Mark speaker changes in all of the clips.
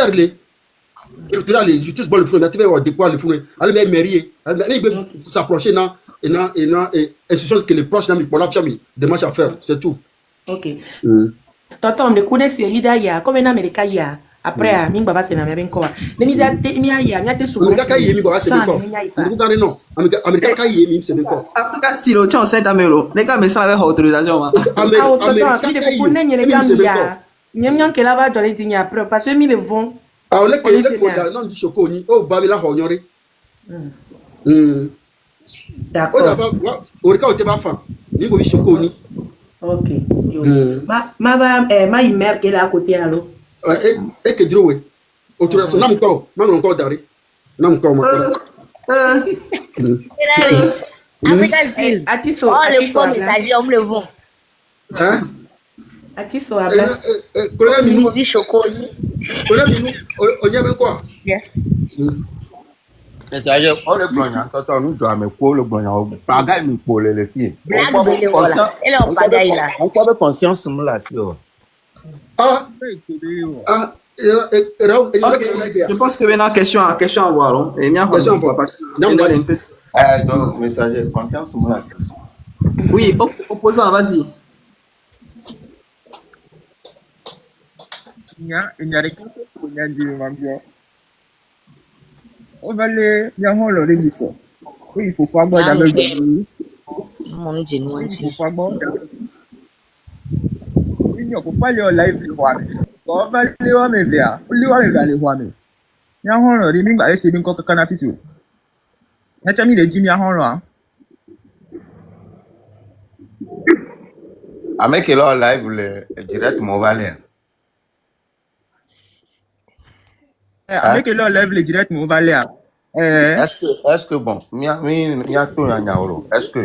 Speaker 1: les les justice bon le fou na tebe wa dépôt le fou ale me mairie ale me s'approcher na institution que les proches na mi pour la famille démarche à faire c'est tout.
Speaker 2: OK. Tonton me connaît c'est leader ya comme en Amérique ya après mi baba c'est na me ben ko ne mi da mi ya nya te su
Speaker 1: Amérique ka yemi baba c'est ben ko vous gardez non Amérique ka yemi c'est ben ko
Speaker 3: Africa style tu sais amelo les gars me ça avec autorisation ma
Speaker 2: Amérique mi de connaît ni les gars ya nyam que là va jolé dinya après parce que mi le vont
Speaker 1: ah le ko non di choko ni o ba mi la honyore
Speaker 2: d'accord
Speaker 1: o ka o te ba fa ni go bi choko ni.
Speaker 2: OK yo ma mère qui est là à côté allo
Speaker 1: et que dire ouais autorisation nam ko ma non ko dari nam ko ma
Speaker 4: Africa Style.
Speaker 2: Atiso
Speaker 4: Le faux messager on le vend.
Speaker 1: Hein
Speaker 2: Atiso abla
Speaker 1: colonel Minou
Speaker 4: Movi chocoli.
Speaker 1: colonel Minou on y avait quoi
Speaker 5: messager on le blogna quand nous doit me ko le blogna pagaille mi pour les filles
Speaker 4: Blague de voilà. Elle est en pagaille là.
Speaker 5: on quoi de conscience me là sur
Speaker 3: je pense que maintenant question à voir et bien
Speaker 1: question à voir
Speaker 5: donc messager conscience me là
Speaker 3: oui opposant vas-y
Speaker 6: il y a des choses qu'on a dit maintenant. On va les bien le réviser. Oui, il faut pas boire avec lui.
Speaker 4: Mon Dieu, mon Dieu.
Speaker 6: Il faut pas boire. Il faut pas aller au live le voir. On va aller au média. On va aller voir. Il y a un le riming va essayer encore que canapé tout. Il y a mis les Jimmy à là.
Speaker 5: avec leur live le direct mon valeur
Speaker 6: Avec le live le direct mon valeur.
Speaker 5: est-ce que bon mia to ya nyaoro est-ce que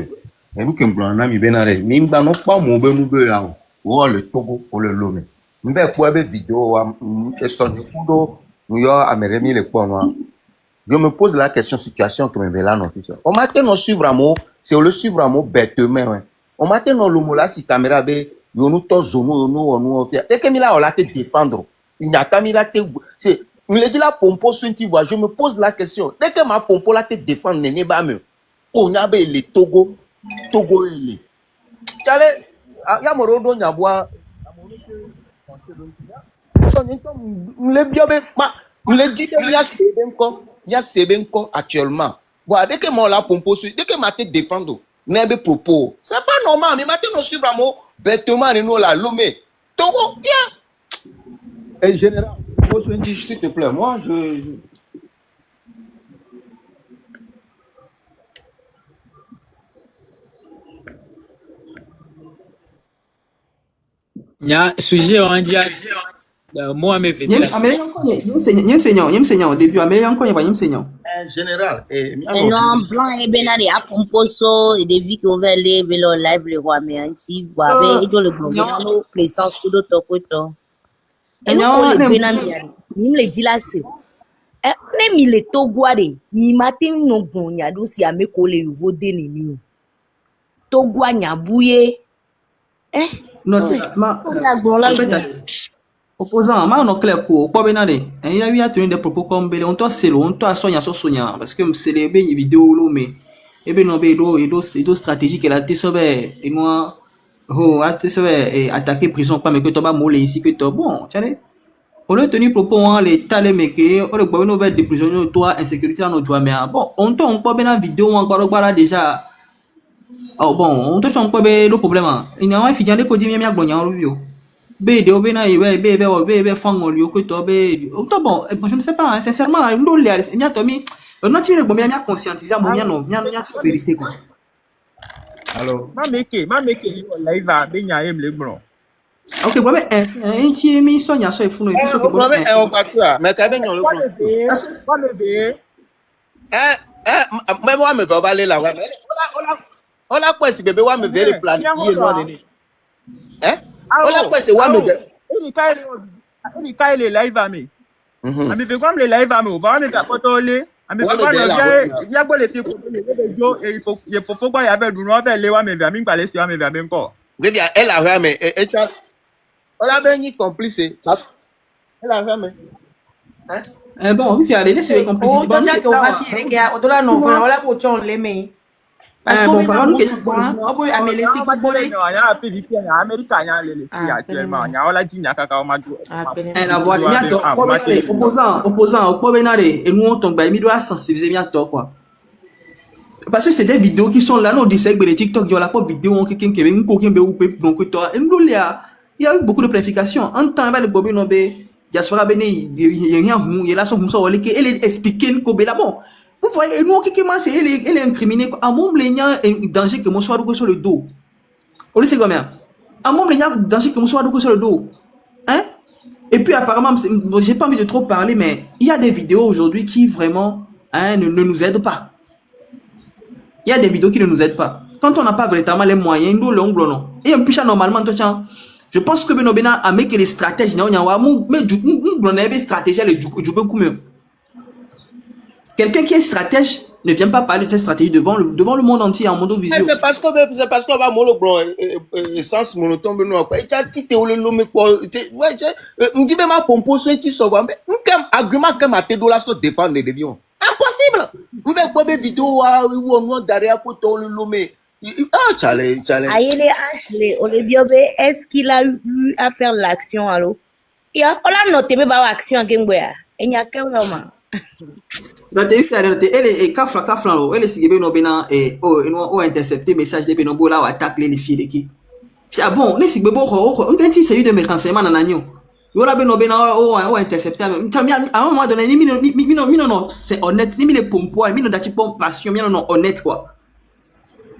Speaker 5: et nous que blanc na mi benare mi ngba no pa mo be mu be ya o le Togo o le Lomé mbe ko be vidéo wa question de fudo nous yo amere mi le ko no je me pose la question situation que me là non officiel on matin non suivre amo c'est le suivre amo bêtement ouais on matin non le mola si caméra be yo nous to zono no no ofia et que mi là on la te défendre il n'y a pas mi là te c'est il me dit la pompo sur une voix, je me pose la question. Dès que ma pompo là te défend, n'est pas mieux. On y a les Togo et les. Allez, il y a mon rodo, il y a bois. Le bien, le dit il y a Sebenko actuellement. Voilà, dès que mon la pompo sur, dès que ma tête défend, n'est pas propos. C'est pas normal, mais maintenant, on suit vraiment bêtement, nous la Lomé. Togo, viens. Et général. S'il te plaît, moi je...
Speaker 7: Nya sujet on dit moi me venir.
Speaker 3: Au début américain quoi il enseignant
Speaker 5: général et
Speaker 4: non blanc et benari a composo et des vies qui ouvert les vélo live le roi mais anti boire et le gouvernement présence tout d'autres côté. Et non le benami ni me le dit là c'est ne mi le toguare ni matin no gonya do si ame ko le vo de ni togua nya buye
Speaker 3: non ma opposant ma non clair ko ko benade il y a eu à tenir des propos comme belé on toi c'est on toi sonya parce que c'est les ben vidéo lo mais et ben no be do stratégie que la te sobe et moi oh a te sobe attaquer prison pas mais que toi ba molé ici que toi bon tu sais on a tenu propos l'état les mecs on le boit nouvelle des prisonniers toi insécurité dans nos joie mais bon on tourne pas bien en vidéo encore déjà oh bon on touche encore le problème il y a un fidèle qui dit bien bon y a un review bébé au bénin bébé fang au lieu que toi bébé bon je ne sais pas sincèrement nous les il y a Tommy on a tiré bon bien conscientiser bon bien non bien vérité quoi
Speaker 6: alors ma meke live a benya em le blanc.
Speaker 3: Ok, bon, mais un petit émission, il y a ça, il faut nous dire que bon,
Speaker 5: mais quand même, on mais moi, me va aller là. On a quoi si bébé, on me veut planifier, hein? On a quoi c'est moi, me
Speaker 6: il a les live à me. Ami fait comme les live à me, on va me faire contrôler. Ami fait comme il y a quoi les filles et il faut quoi il y avait du noir vers les wa me vers me parler si wa me vers même quoi.
Speaker 5: Bébé, elle a rien mais on a bien complice. Elle a jamais.
Speaker 3: Bon, mi fiare, laissez les complicité.
Speaker 2: Oh, déjà que on va s'y régler, on doit non faire, on l'a pour tu on l'aimait. Parce
Speaker 3: Bon,
Speaker 2: qu'on
Speaker 3: enfin,
Speaker 2: va
Speaker 3: nous,
Speaker 2: nous souvent, on peut améliorer si vous voulez.
Speaker 6: Il y a un peu de en Amérique, il y a les filles actuellement. Il y a la Gina Kaka Madou.
Speaker 3: la voix, opposant, au benare, et nous on tombe, il doit sensibiliser bien toi, quoi. Parce que c'est des vidéos qui sont là, non, des segments de TikTok, il y a la pop vidéo, quelqu'un qui avait une coquine, donc toi, et nous, il y a eu beaucoup de planification. En temps, le bobé, non, diaspora, il y a rien, il y a la son, elle est expliquée, là, bon. Vous voyez, nous, elle est incriminée. À mon il y a un danger que mon soit sur le dos. On le sait combien? À mon il y a un danger que mon soit sur le dos. Hein? Et puis, apparemment, j'ai pas envie de trop parler, mais il y a des vidéos aujourd'hui qui vraiment ne nous aident pas. Il y a des vidéos qui ne nous aident pas. Quand on n'a pas véritablement les moyens, nous, l'ongle, non. Et en plus, normalement, je pense que Benobena a mis que les stratèges, mais du stratégie, elle est du beaucoup mieux. Quelqu'un qui est stratège ne vient pas parler de cette stratégie devant le monde entier en mondo visio.
Speaker 5: C'est parce qu'on va molo blanc et sens monotone nous quoi. Et tu as tité ou le lomé quoi. Ouais, on dit même ma pompo so ti so quoi. Mais argument que ma te dollars pour défendre les déviants. Impossible. On va quoi des vidéos où on derrière pour ton le lomé. Ah, challenge.
Speaker 4: Ayele Ashley, Olebiobe, est-ce qu'il a eu à faire l'action, allô? On a noté, mais pas l'action, Gengwea. Il n'y a qu'un moment.
Speaker 3: Elle est kafla, elle est sigée bena et intercepté message de benobo là ou attaque les filles de qui. Ah bon, on est sigé bon, on dit c'est eu de mes renseignements dans l'agneau. Yola bena ou intercepté. À un moment donné, non, c'est honnête, ni les pompois, ni dati pom passion, ni non honnête quoi.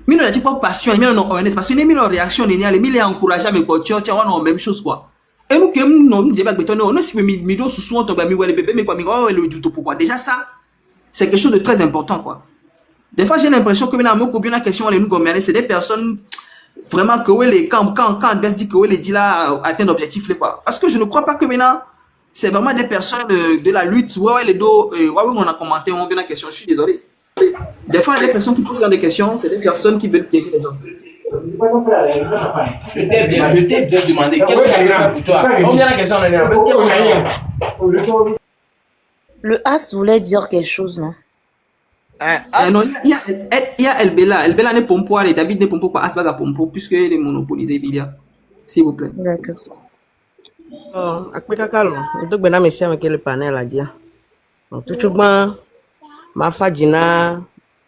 Speaker 3: Ni dati pom passion, ni non honnête parce que ni réaction ni les mille encourageant mais quoi, tu as non même chose quoi. Et nous, nous disons que nous sommes mis sous soin de le bébé, mais quoi, le juto pourquoi? Déjà, ça, c'est quelque chose de très important, quoi. Des fois, j'ai l'impression que maintenant, une question, c'est des personnes vraiment que quand Adverse dit que les dit là atteint l'objectif, quoi. Parce que je ne crois pas que maintenant, c'est vraiment des personnes de la lutte. Les deux, on a commenté, on vient la question, je suis désolé. Des fois, les personnes qui posent des questions, c'est des personnes qui veulent piéger les gens.
Speaker 8: Je t'ai bien demandé qu'est-ce que je peux faire pour toi. Combien la question
Speaker 4: Le As voulait dire quelque chose, non?
Speaker 3: Non, il y a Elbela. Elbela n'est pompo, et David n'est pompo, As va pompo, puisque il est monopolisé, s'il vous plaît.
Speaker 4: D'accord.
Speaker 9: Après calme, donc ben mais c'est avec le panel à dire. Tout ma fadina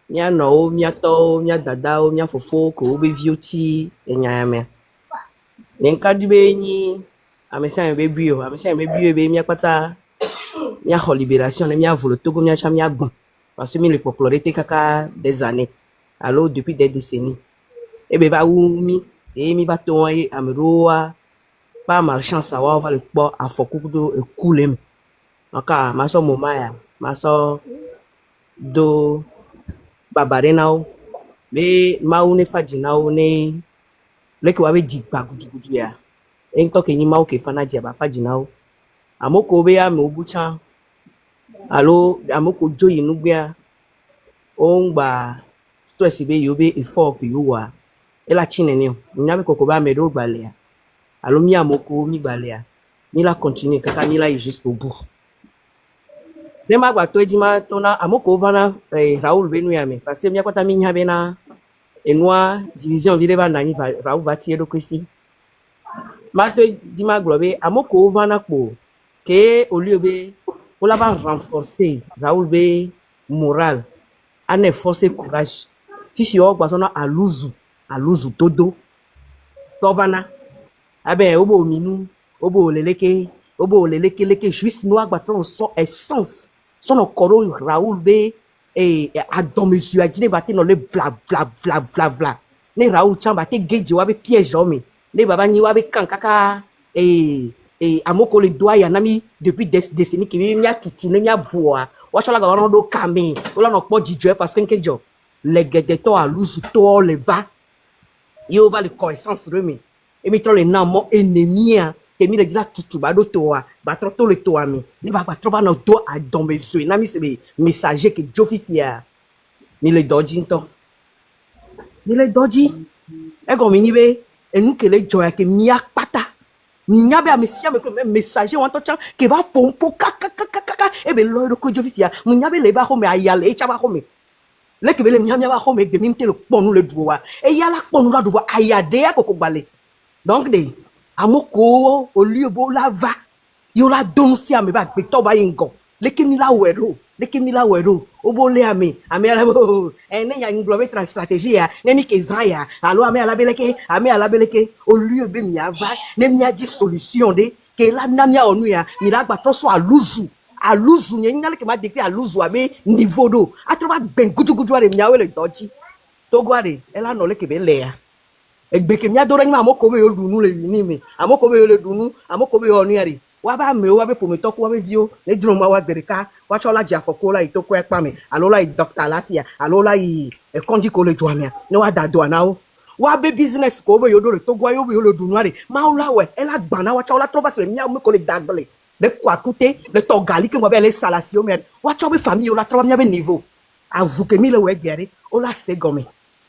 Speaker 9: mia no mia to mia dada o mia fofo ko be vioti enya me nenka dube ni amesa be bio be mia pata mia libération mia volo togo mia cha mia bon parce que mi le popularité kaka des années alors depuis des décennies et be ba mi e mi ba to e amroa pas malchance à voir le port à foku do coulem aka maso momaya maso do babarenao be mau ne fajinao ne leke wawe digba gudugudu ya ento ke ni mau ke fana dia ba fajinao amoko be ya me obucha alo amoko joyi nugbia ongba stress be yo be effort ke yo wa ela chinene nyabe kokoba me do gbalea alo mi amoko mi gbalea mi la continue kaka mi la jusqu'au bout. Nema gba to ejima to na amoko vana Raoul benu ya me parce que mi akwata mi nya be na enwa division vireba na ni Raoul bati edo kwesi ma to ejima globe amoko vana po ke oliobe ola ba renforcer Raoul be moral ane forcer courage ti si o gba so na aluzu todo to vana abe obo minu obo leleke leke juste no agba ton so essence son okoro Raoul be adomesu ajine bate no le bla ne Raoul chamba te geje wa be piège homme ne baba ni wa be kan kaka amoko le doigt ya nami depuis des décennies ki mi atutu ne mi avoa wa chola ga ron do kame ola no po jijo parce que nkejo le gede to aluzu to le va yo va le connaissance remi et mi tro le namo ennemi que mi le dit la tutu ba do toa ba tro to le toa mi ni ba tro ba no do a dombe so na mi se be messager que jofi fia mi le doji e go mi ni be enu ke le joya ke mi akpata ni nya be a messager me messager wan to chan ke va pompo kaka be lo ko jo fisia munya be le ba home ayale e chaba home le ke be le munya ba home gbe mi te le ponu le duwa e ya la ponu la duwa ayade akoko gbale donc de amoko oliobo la va yo la donsi ame ba gbe to ba yingo le ke mi la wero obo le ame ala bo ne ya nglobe stratégie ya ne mi ke zan ya alo ame ala beleke oliobe mi ava ne mi a di solution de ke la namia onu ya mi la gba to so aluzu nye nyale ke ma décrit aluzu abe niveau do atroba ben gujuguju are mi awele doji to gware ela no le ke be le ya egbe ke mi adoro ni amoko be yo dunu le ni mi amoko be yo le dunu amoko be yo onu yare wa ba me wa be pometo ko wa be dio le drum ma wa bereka wa chola ja foko la itoko epa me alola doctor lafia alola e konji ko le joamia ni wa dado anawo wa be business ko be yo do le to gwa yo be yo le dunu are ma ola we ela gbana wa chola troba se mi am ko le dagle de quoi côté de ton gali que moi ben les salations mais wa chobe famille la troba mi be niveau avoue que mi le we gere o la se gome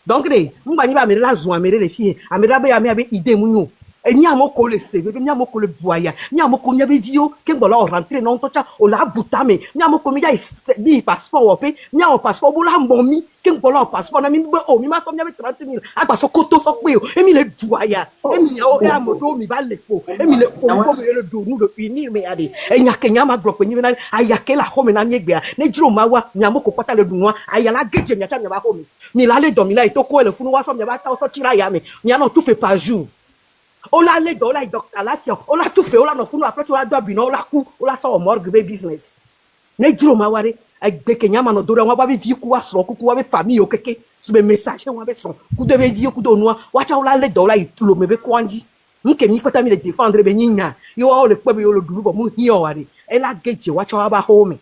Speaker 9: donc de mba ni ba me la zo amere le fie amere ba ya me be idée munyo eni amoko le sebe ni amoko le boya ni amoko nya be dio ke ngbola o rentrer non tocha o la butame ni amoko mi ya ni passeport o pe ni o passeport bo la mbomi ke ngbola o passeport na mi be o mi ma so mi be 30,000 agba so koto so pe o emi le boya emi o ya modo mi ba le po emi le po ko me le do nu do ini me ade enya kenya ma glo pe ni na ayake la ho me na mi gbe ni juro ma wa ni amoko pata le dun wa ayala geje mi ata mi ba ho mi la le domina e to ko le funu wa so mi ba ta so tira ya mi ni ana tout fait par jour ola le do la docteur la fio ola tout fait ola no funu après tu la do bino ola ku ola fa o morgue be business ne juro ma ware egbe kenya ma no do wa ba be vi ku wa so ku wa be famille o keke su be message wa be so ku de be di ku do no wa cha ola le do la itulo me be kwanji nke mi pata mi le défendre be nyinya yo o le pe be yo lo duru bo mu hi o ware e la geje wa cha wa ba home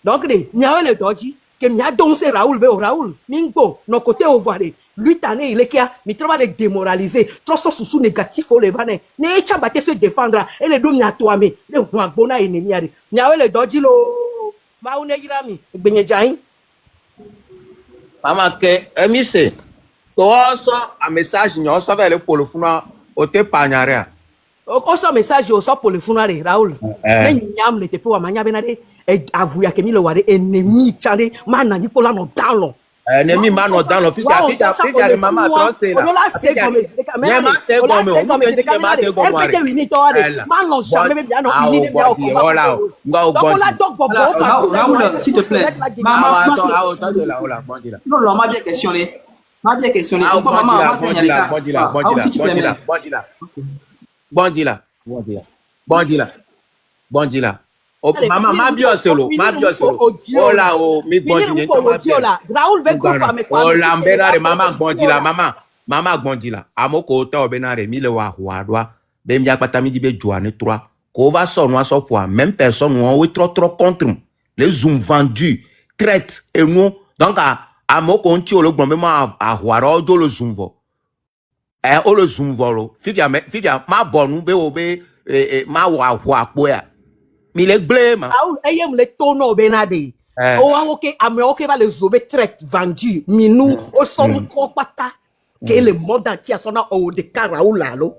Speaker 9: donc de nya le doji que mi a donné Raoul Mingbo no côté au voir lui tané il est qui a mi trouve de démoraliser trop sous négatif au levané ne echa batte se défendre et le domi à toi mais le bona ennemi ari mi a le doji lo ma une girami gbenye jain
Speaker 5: mama ke emise ko so a message nyo so vele polo funa o te panyare
Speaker 9: o so message o so polo funa Raoul ne nyam le te po amanya benade avoué que mi le ware ennemi chane mana ni pola no down
Speaker 5: ennemi man no down fika mama trose la
Speaker 9: ola se comme
Speaker 5: mais ma se comme on me ma se comme
Speaker 9: ware we need to ware man no jamais be bien no we need me
Speaker 5: ola
Speaker 9: ola dog bobo
Speaker 3: Raoul s'il te plaît
Speaker 5: maman ola bandila
Speaker 3: non non ma bien questionné maman bandila Maman, ma bio solo. Ola o mi bondine
Speaker 9: Raoul be groupe avec quoi?
Speaker 5: Ola benare mama bondila. Amoko ota obenare mi le wa doa. Be mi akpata mi di be joane 3. Ko va so no so pour même personne on oui trop contre. Les ont vendu traite et nous donc amoko onti o le gbon me ma ahwaro do le zumvo. O le zumvo lo. Fifia ma bonu be obe ma wa po ya. Mi le blema.
Speaker 9: Ayem le tono benade. O ok, ame ok va les obe traite vendu. Minou o son ko pata que le monde entier sona o de Raoul lalo.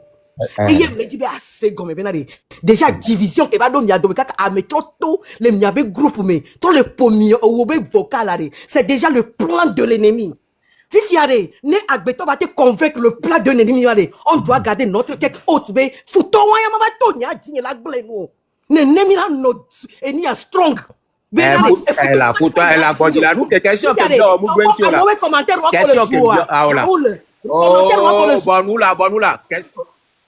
Speaker 9: Ayem le dibe assez gomme benade. Déjà division que va donner à do kaka ame trop tôt le miabe groupe mais trop le pommi o obe vocal are. C'est déjà le plan de l'ennemi. Si yare ne agbeto va te convaincre le plan de l'ennemi yare. On doit garder notre tête haute be futo wa ya mama to nya dinye la gleno. Ne nemila no eni a strong.
Speaker 5: Elle a photo, elle a vendu la nous question que bien mu gwencho la. Question que bien aola. Oh bonula.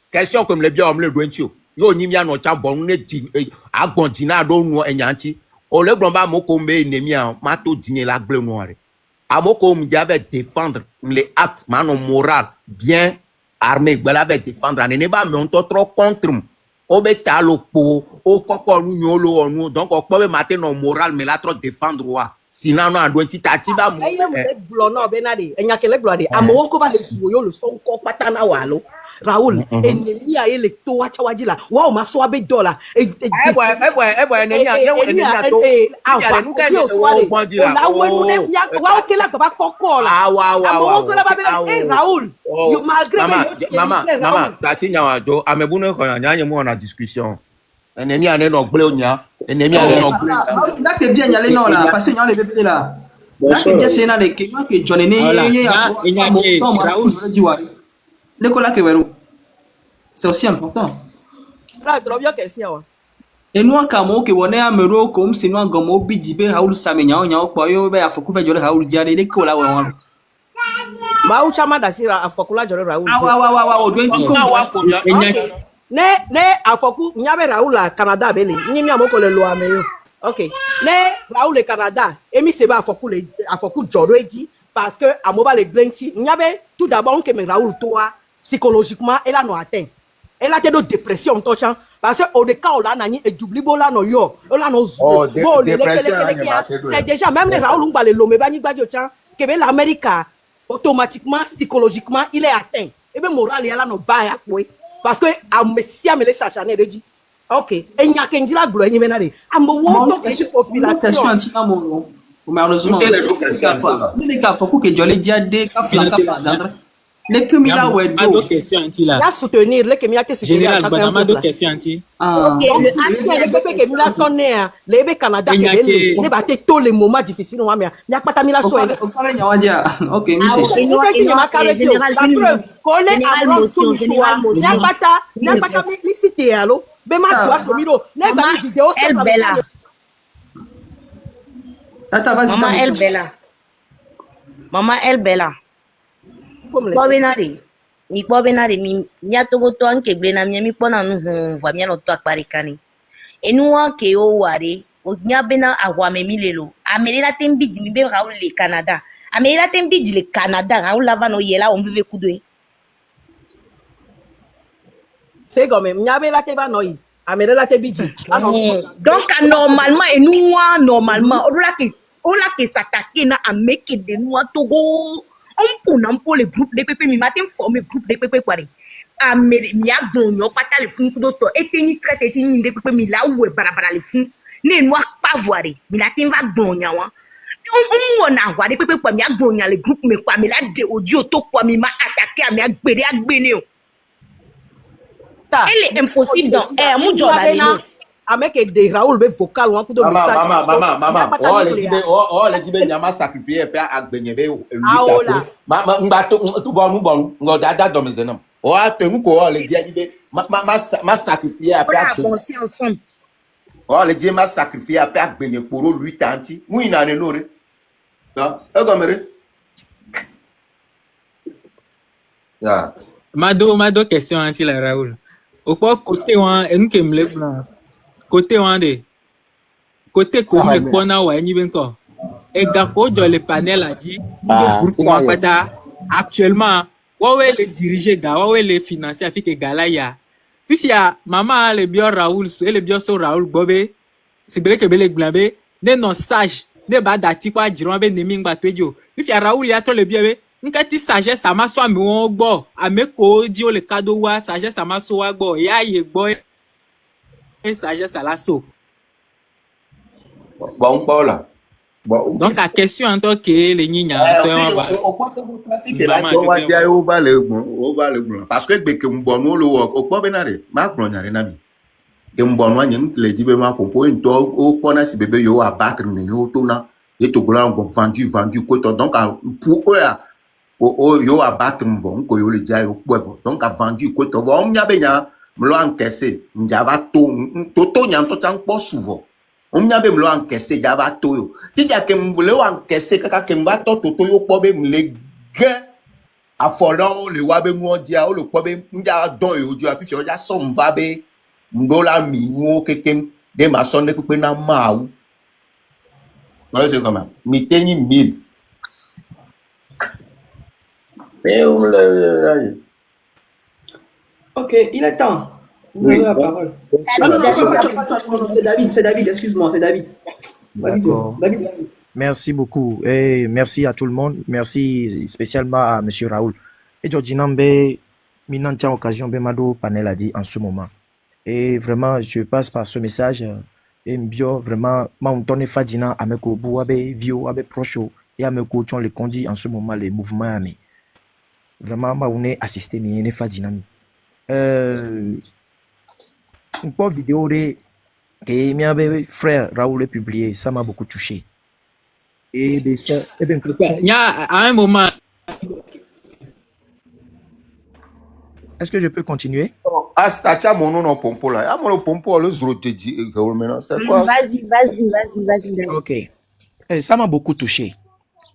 Speaker 5: Question comme le bien on le gwencho. Yo nyimia no cha bonu ne di agbondina do nu enyanti. O le gbon ba moko mbe enemi an ma to dinye la gle noire. Amoko mu avait défendre les actes mano moral bien armé gbela avec défendre ne ba me on trop contre. Obeta lopo o koko nu nyolo onu donc o pobe matin no moral mais la trop défendre wa sinon no ando nti tati ba mu
Speaker 9: blo no benade enya kele glo ade amo ko ba le suwo yo lo so ko patana wa lo Raoul ennemi a ele to wa chawaji la wa o ma so abe dollar
Speaker 5: ebo ennemi a ye ennemi a to ya nu ka ni o gbon dira
Speaker 9: la we nu ne wa o kele ba koko la
Speaker 5: wa
Speaker 9: ko la ba be Raoul you malgré
Speaker 5: mama tati nyawa do amebu no ko nya mu na discussion Ennemi a non gléonia. Ennemi a non
Speaker 3: Là que bien y aller non là parce que y a les bébés là. Là que bien c'est là les que John né le cola que verou. C'est aussi important.
Speaker 9: Là, trop bien que c'est.
Speaker 3: Et nous kamo que woné amero comme c'est nous gomo bidibe Raoul Samenya nya okpo yo be afoku fe jore Raoul diare le cola wa.
Speaker 9: Ma u chama da sira afokula jore Raoul.
Speaker 3: Wa o 20 ko
Speaker 9: ne afoku nyabe Raoul la Canada bele. Ni mi amoko le lo ameyo. OK. Ne Raoul le Canada, emi seba afoku joro edi parce que amoba le glenti. Nyabe tout d'abord on que me Raoul toi psychologiquement elle a no atteint. Elle a de dépression tocha parce que au cas où là nani et doublibo là no yo là no zo c'est déjà même les Raoul ngba le lomé bani gba jocha que be l'Amérique automatiquement psychologiquement il est atteint et ben moral il là no ba ya parce que a messia me les sachane de dit OK et nya kendira glo enyi menare ambo wo to population
Speaker 3: malheureusement les cas faut que jolé dia de ka flanka par exemple les Kemila Wedo.
Speaker 9: La soutenir, les Kemila qui soutenir.
Speaker 7: Général, Badama, deux questions anti.
Speaker 9: Donc, les bébés Kemila sont nés, les bébés Canada, les battent tous les moments difficiles, mais il n'y a pas de Tamila Soé.
Speaker 3: Ok, monsieur.
Speaker 9: La preuve, collé à l'homme tout le choix, il n'y a pas de publicité, allo. Bema, tu vois, ce miro, il n'y a pas de vidéo,
Speaker 4: c'est pas bella.
Speaker 3: Attends, vas-y,
Speaker 4: Maman, elle bella. Maman, elle bella. Mi kpɔbena de mi miatogotɔ nke gble na mi kpɔna nu va mianɔ tɔ akparikani enua ke wo wa de o nya bena ahwame mi lelo ameli la tembi di mi be Raoul le Canada ameli la tembi di le Canada Raoul la va no yela on vive kudoe
Speaker 9: c'est comme nyabe la te ba no yi ameli la te bi di
Speaker 4: donc normalement enua normalement o la ke s'attaquer na ameke de noa Togo on pour les groupes de pépé mi matin formé groupe de pépé quoi a mi a donné pas ta le fun d'auto et teni traité teni de pépé mi là où est barabara le fun ne noir pas voir mi la tin va donner wa on a voir de pépé quoi mi a donné le groupe mais quoi mi la de audio to quoi mi m'a attaqué mi a gbene elle est impossible dans mon job
Speaker 9: avec des Raoul be vocal ou de message
Speaker 5: maman les dibe nyama sacrifier pe agbenye be mama ngba to bon ngo dada do mezenam o atemu ko le dia dibe ma sacrifier pe agbenye o le die ma sacrifier pe agbenye poro lui tanti mu ina ne lore da e go mere ya
Speaker 7: mado question anti la Raoul au côté one et nous que me blanc côté wande côté comme le pona wa ni benko e gako jo le panel a dit le groupe wa pata actuellement wa le diriger ga wa le financer afike galaya fifia mama le bio Raoul et le bio so Raoul bobe si bele ke bele glambe ne non sage ne ba dati kwa jiron be nemi ngba twejo fifia Raoul ya to le bio be nkati sagesse ama so ami won gbo ameko di o le cadeau wa sagesse ama so wa gbo ya ye gbo sagesse à l'assaut.
Speaker 5: Bon, Paula.
Speaker 7: Donc, la question en tant que les nina.
Speaker 5: Parce que dès que m'bono le au quoi benare, ma plonare nami. Que m'bono nyem le dibe ma compo une to au kona si bébé yo a battre ni no tona et to glan vendu coton donc pour eux yo a battre m'von ko yo le dia yo poivre donc a vendu coton on nya benya mlo encaissé njava to nyam to tang po souvent on nya be mlo encaissé java to yo ti ja ke mlo encaissé kaka ke mba to yo po be mle ge afolo le wa be mu dia o le po be nja don yo ju afi o ja so mba be ndola mi mu kekem de ma son de pe na ma wu voilà c'est comment mi teni 1000 c'est
Speaker 3: Ok, il est temps. Vous avez la parole. Non, c'est David, excuse-moi, c'est David. David, vas-y.
Speaker 10: Merci beaucoup et merci à tout le monde. Merci spécialement à M. Raoul. Et Georginambe, Minantia occasion Bemado Panel a dit en ce moment. Et vraiment, je passe par ce message. Et bio, vraiment, Mountain Fadina, Ameko Bouabe, Vio, Abe Procho, et Ameko, on les conduit en ce moment les mouvements. Vraiment, on est assisté, mais Fadinami. une pauvre vidéo que mes frère Raoul a publié, ça m'a beaucoup touché. Et des soeurs, eh bien,
Speaker 7: Il y a à un moment.
Speaker 10: est-ce que je peux continuer?
Speaker 5: Astacha mon nom pompo là. Ah mon pompo le zro te dit maintenant c'est quoi?
Speaker 4: Vas-y.
Speaker 10: Ok. Ça m'a beaucoup touché.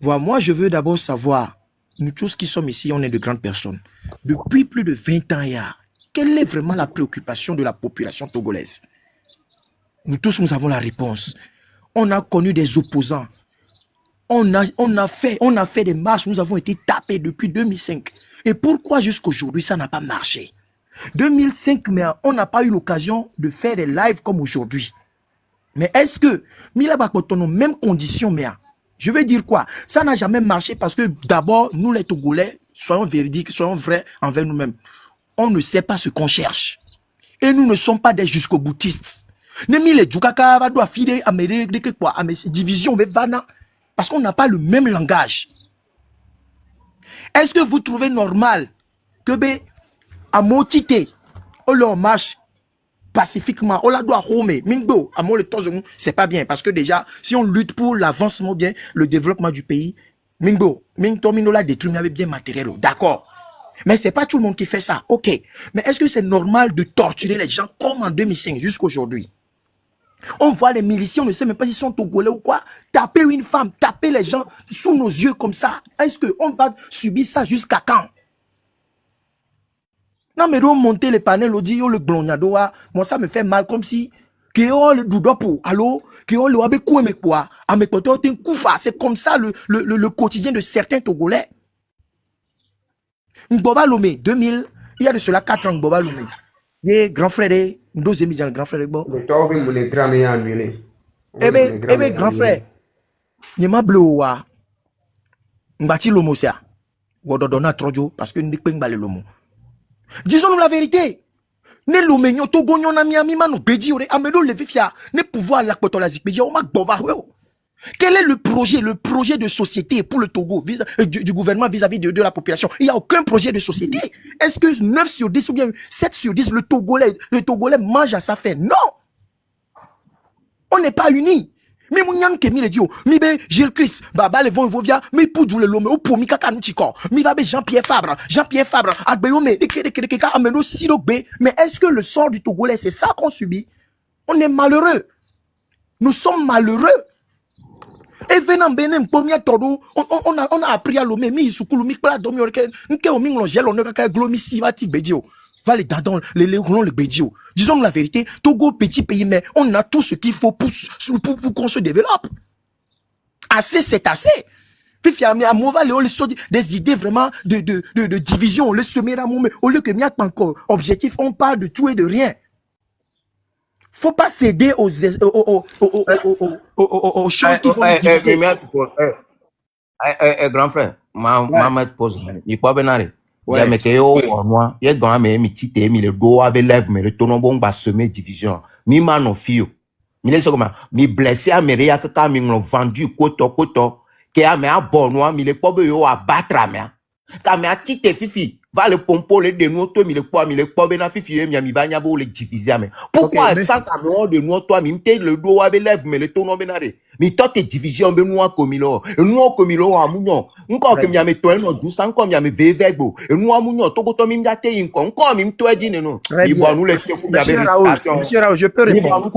Speaker 10: Voilà, moi je veux d'abord savoir, nous tous qui sommes ici, on est de grandes personnes. Depuis plus de 20 ans, quelle est vraiment la préoccupation de la population togolaise? Nous tous, nous avons la réponse. On a connu des opposants. On a fait des marches, nous avons été tapés depuis 2005. Et pourquoi jusqu'aujourd'hui ça n'a pas marché? 2005, mais on n'a pas eu l'occasion de faire des lives comme aujourd'hui. Mais est-ce que, dans nos mêmes conditions, mais je veux dire quoi? Ça n'a jamais marché parce que d'abord, nous les Togolais, soyons véridiques, soyons vrais envers nous-mêmes. On ne sait pas ce qu'on cherche. Et nous ne sommes pas des jusqu'au boutistes. Parce qu'on n'a pas le même langage. Est-ce que vous trouvez normal que à Motite, on leur marche pacifiquement, on la doit homer, mingo, à mon le temps, c'est pas bien, parce que déjà, si on lutte pour l'avancement bien, le développement du pays, mingo, mingo la détruit avec bien matériel, d'accord. Mais c'est pas tout le monde qui fait ça, ok. Mais est-ce que c'est normal de torturer les gens comme en 2005 jusqu'aujourd'hui? On voit les miliciens, on ne sait même pas s'ils sont togolais ou quoi. Taper une femme, taper les gens sous nos yeux comme ça. Est-ce qu'on va subir ça jusqu'à quand? Non, mais on monter les panels, audio, le glognadoa, moi ça me fait mal comme si que on le doudopo, allô, que on le wabe koué quoi, à mes potos t'es koufa, c'est comme ça le quotidien de certains Togolais. Mboba Lomé, 2000, il y a de cela 4 ans, Mboba Lomé. Des grands frères, deuxième million, grand frère, bon.
Speaker 11: Le temps où les grands est annulé.
Speaker 10: Eh bien, grand frère, n'y m'a bloua, m'bati l'homo ça, wadodona trojo, parce que n'y pas le lomo. Disons-nous la vérité. Ne l'oménio togonyo na miami mano bedi ore amedo le vifia ne pouvoir la poto la zikbeji o ma bova weo. Quel est le projet de société pour le Togo du gouvernement vis-à-vis de la population? Il n'y a aucun projet de société. Est-ce que 9 sur 10 ou bien 7 sur 10 le Togolais mange à sa faim? Non. On n'est pas unis. Mais mon yang ke mi le dio, mi be Gilles Christ, baba le vont via, mi pour le lome ou pour mi kaka nutiko, mi va be Jean-Pierre Fabre, agbeome, de ameno silogbe. Mais est-ce que le sort du Togolais c'est ça qu'on subit? On est malheureux. Nous sommes malheureux. Et venant benem pomia todo, on a appris à l'homme, mi sukulu mi pla domi orke, nke o minglo gelo ne kaka glomi si va ti bedio. Va les dadons, les bédio. Disons la vérité, Togo, petit pays, mais on a tout ce qu'il faut pour qu'on se développe. Assez, c'est assez. Puis, il y a des idées vraiment de division. On les semer à mon, au lieu que n'y a pas encore objectif, on parle de tout et de rien. Faut pas céder aux choses qui vont diviser.
Speaker 5: Grand frère, ma pose, il pas benare. Ya me ke yo moi ye gan me mi tite mi le do abe lève me le tono bon ba semer division mi mano fio mi le comment mi blessé a me ya ka mi nglo vendu koto ke a me a bonno mi le pobe yo abattre me ka me a tite fifi va le pompo le de nous toi mi le pobe na fifi mi banya bo le diviser me pourquoi ça ka me de nous toi mi mte le do abe lève me le tono benare mi tote division be nous komilo amunyo encore que mi ame to eno du san comme mi ame vevegbo e nous amunyo to goto mi mdate yin ko encore mi mto edine no mi bo nous le te ku mi ame récitation.
Speaker 10: Monsieur Raoul, je peux répondre.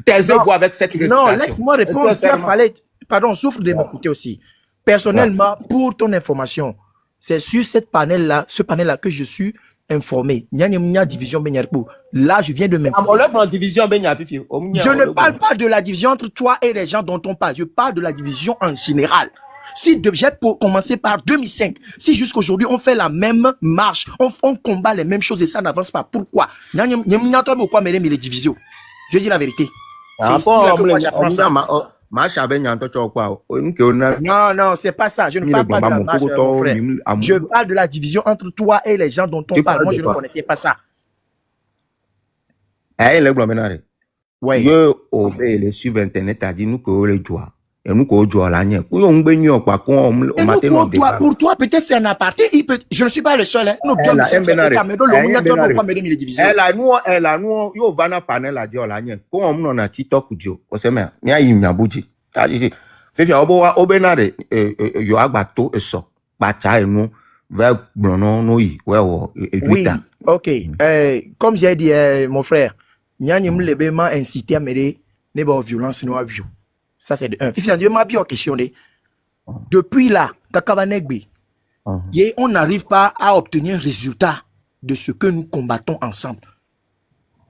Speaker 5: Taisez-vous avec cette récitation.
Speaker 10: Non, laisse-moi répondre. Tu as parlé, pardon, souffle de mon côté aussi. Personnellement, pour ton information, c'est sur ce panel-là que je suis informé. Là, je viens de m'informer. Je ne parle pas de la division entre toi et les gens dont on parle. Je parle de la division en général. Si j'ai commencé par 2005, si jusqu'aujourd'hui on fait la même marche, on combat les mêmes choses et ça n'avance pas, pourquoi? Je dis la vérité. C'est ici là que moi j'apprends ça. Non, c'est pas ça. Je ne parle pas de la marche, mon frère. Je parle de la division entre toi et les gens dont on parle. Moi, je ne connaissais pas ça.
Speaker 5: Ouais. Yo, les sur Internet a dit nous que les joie. et nous qu'on joue à l'année. Pour on bénir quoi, qu'on matin on débat.
Speaker 10: Pour toi, peut-être c'est un aparté. Je ne suis pas le seul. Hein. Nous, bien, c'est
Speaker 5: elle a nous, yo vana panel a dit à l'année. Quand on a TikTok ou Joe, on sait même, il y a une abouti. Fait au benare, yo agbato et so, bacha et nous, vers Bruno, nous, et
Speaker 10: oui, ok. Comme j'ai dit, mon frère, il y a un élément incité à mêler les violences non abus. Ça, c'est de un. Fifi, m'a bien questionné. Depuis là, on n'arrive pas à obtenir un résultat de ce que nous combattons ensemble.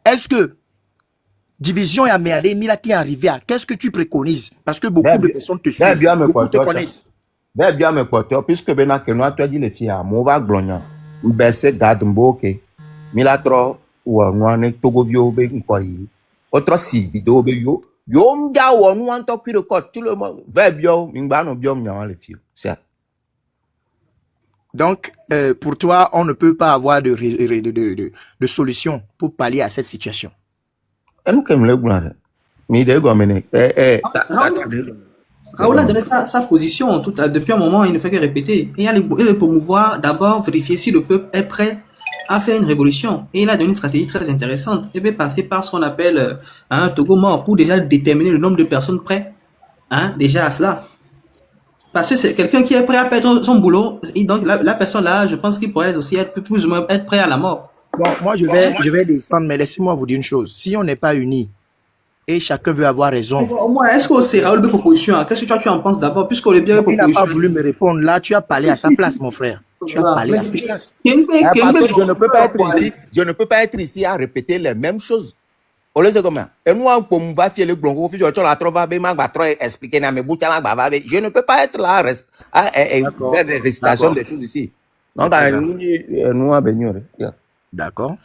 Speaker 10: Est-ce que division et Améadé, Mila qui est arrivé à qu'est-ce que tu préconises? Parce que beaucoup de personnes te suivent, beaucoup te connaissent.
Speaker 5: Bien, mes potes, puisque Bena que nous avons dit les filles, mon va glogna, baisser garde mboke, Milatro ou un Togovio Benkoi, autre si vidéo yo, m'ga ou nous en top de code, tout le monde, verbio, m'bano biom n'a les filles.
Speaker 10: Donc, pour toi, on ne peut pas avoir de solution pour pallier à cette situation.
Speaker 5: Et nous, comme le gouvernement, mais il est gommé.
Speaker 3: Raoul a donné sa position depuis un moment, il ne fait que répéter. Et il le promouvoir, d'abord vérifier si le peuple est prêt à faire une révolution. Et il a donné une stratégie très intéressante. Il peut passer par ce qu'on appelle un Togo mort pour déjà déterminer le nombre de personnes prêtes déjà à cela. Parce que c'est quelqu'un qui est prêt à perdre son boulot. Et donc la personne là, je pense qu'il pourrait aussi être plus ou moins être prêt à la mort.
Speaker 10: Bon, moi je vais descendre, mais laissez-moi vous dire une chose. Si on n'est pas unis, et chacun veut avoir raison.
Speaker 3: Au moins, est-ce que c'est Raoul de proposition? Qu'est-ce que tu en penses d'abord? Puisqu'on est bien
Speaker 10: proposition. Il n'a pas voulu me répondre. Là, tu as parlé à sa place, mon frère. Tu as parlé à sa place.
Speaker 5: Je ne peux pas être ici. Je ne peux pas être ici à répéter les mêmes choses. On le sait comment. Et nous, pour me faire le blongo, je ne peux pas être là à faire des récitations des choses ici. Donc, nous, à bénir.
Speaker 10: D'accord.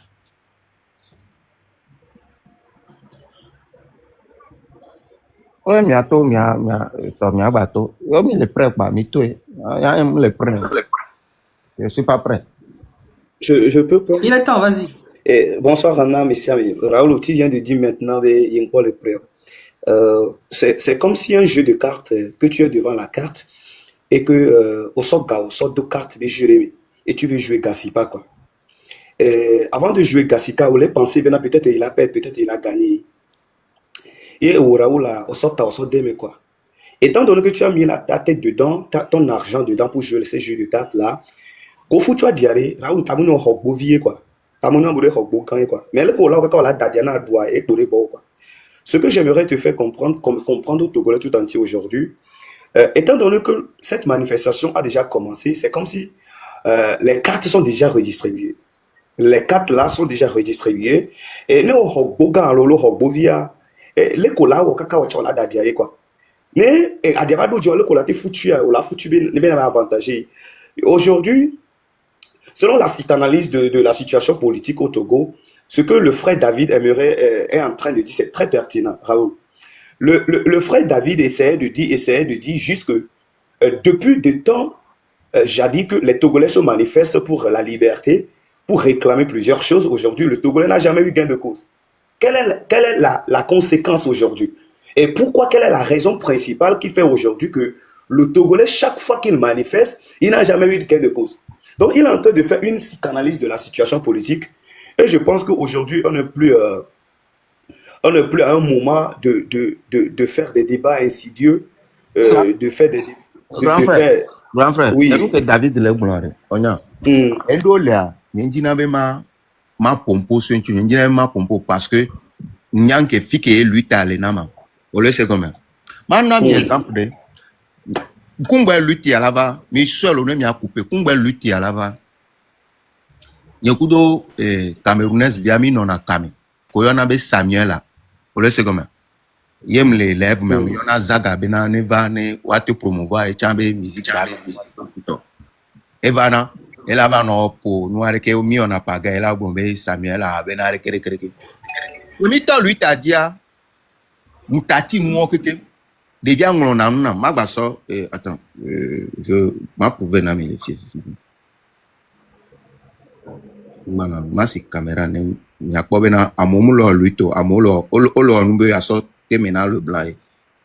Speaker 5: Oui, bientôt, bateau. Il est prêt, pas, mais toi, il est prêt. Je ne suis pas prêt.
Speaker 12: Je peux pas.
Speaker 3: Il est temps, vas-y.
Speaker 12: Bonsoir, Anna, messieurs. Raoul, tu viens de dire maintenant, il y a quoi le prêt. C'est comme si un jeu de cartes, que tu es devant la carte, et que, au sort de cartes, et tu veux jouer Gassipa, quoi. Avant de jouer Gassipa, on l'a pensé, peut-être il a perdu, peut-être il a gagné. Et au Raoul, au sort d'aimer quoi. Étant donné que tu as mis ta tête dedans, ton argent dedans pour jouer ces jeux de cartes là, au fout tu as diarrhée, Raoul, t'as mon hobbo vie quoi. T'as mon hobbo quoi. Mais le là, quand la Dadiana doit être quoi. Ce que j'aimerais te faire comprendre au Togolais tout entier aujourd'hui, étant donné que cette manifestation a déjà commencé, c'est comme si les cartes sont déjà redistribuées. Les cartes là sont déjà redistribuées et nous hobbo lolo hobbo via les colas au cacao la dadia quoi. Mais à des rados le cola t'es foutu la foutu bien avantagé. Aujourd'hui, selon la psychanalyse de la situation politique au Togo, ce que le frère David est en train de dire, c'est très pertinent, Raoul. Le frère David essayait de dire juste que depuis des temps, jadis que les Togolais se manifestent pour la liberté, pour réclamer plusieurs choses. Aujourd'hui, le Togolais n'a jamais eu gain de cause. Quelle est la conséquence aujourd'hui? Et pourquoi, quelle est la raison principale qui fait aujourd'hui que le Togolais, chaque fois qu'il manifeste, il n'a jamais eu de gain de cause? Donc, il est en train de faire une psychanalyse de la situation politique. Et je pense qu'aujourd'hui, on n'est plus à un moment de faire des débats insidieux, de faire des
Speaker 5: Grand frère, oui. Que David le blanc, on a. Endola, n'indina ma pompo sointu, n'indina ma pompo parce que n'yanke fike lui tale nama. On le sait comment. Maintenant, bien exemple de. Kumba lutti à lava, mais seul on a coupé. Kumba lutti à lava. Nyakudo Camerounais viami non a kami. Koyona be Samuela. On le sait comment. Yem les lèvres même. Yona zaga bena ne va ne wate promouvoir et chambe musique bari. Evana, elle a no pour nous arrêter au mieux on a pas gagné la bombe Samuela bena arrêter. Unita lui t'a dit mutati nous que devient on a magbaso attends je m'a prouvé na mes fiers. Mana masi caméra ne yakobena amomulo luito amolo olo nube aso temena le blanc.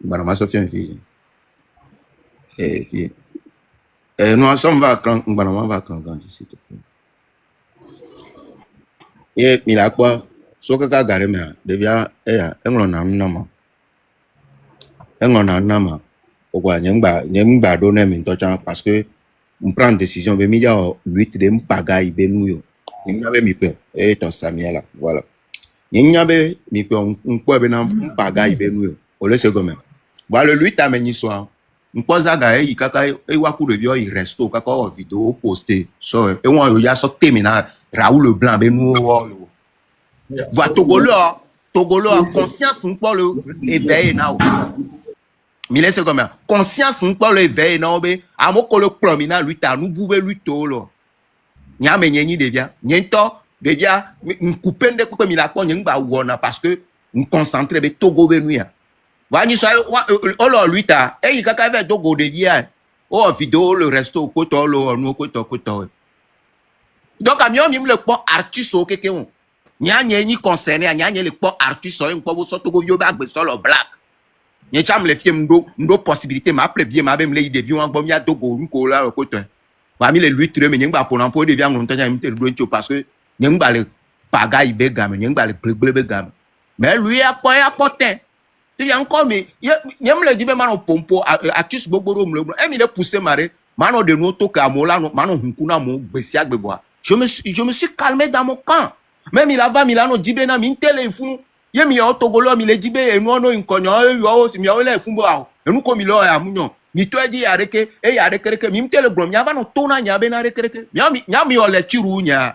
Speaker 5: Mana maso fien fi. Et puis, nous ensemble va quand s'il te plaît. Et il a quoi? Ce que t'as gardé, mais devient, on a un nama. On a un nama. Pourquoi? Nyemba donner min tocha parce que on prend décision. Mais il y a 8 de m'pagaille benou. Nyemba mi pe. Ton Samuel là. Voilà. Nyemba mi pe on peut ben m'pagaille benou. On laisse comme. Voilà le 8 à meni soir. Mpoza ga e kaka e waku de vieux il reste kaka o vidéo posté so e won yo ya so terminal Raoul Leblanc be nou wo va Togolo conscience n'po le éveil na o mi laisse comme conscience n'po le éveil na o be amoko le promina lui ta nou boube lui to lo nya me nyenyi devia nyento devia m'coupende ko mi la ko nyengba wona parce que m'concentrer be Togo be nou ya Vani soy olo luita e kaka ve dogo de dia o vidéo le resto koto lo no koto donc amion mi le po artiste o keke on nya ni concerné nya le po artiste o nko bo so to go yo ba gbe so lo black nya cham le fiem ndo possibilité ma ple bien ma bem le de vion gbom ya dogo nko la koto va mi le luitre me ngba po na po de vian nto nya mi te do parce que ngba le paga ibe gam ngba le gble gam mais lui a potin il y a encore mais yem le dit be mano pompo artiste gbogboro mle e mi le pousser maré mano de no to ka mo la no mano hunkuna mo gbesi agbeboa je me suis calmé dans mon camp même il va milano dibe na mi téléphone yem ya Togolo mi le dibe e no no nkonyo yo mi o le fun bo a enu ko mi lo ya munyo mi to di areke e ya areke mi tele grom nya ba no to na nya be na areke nya mi o le chiru nya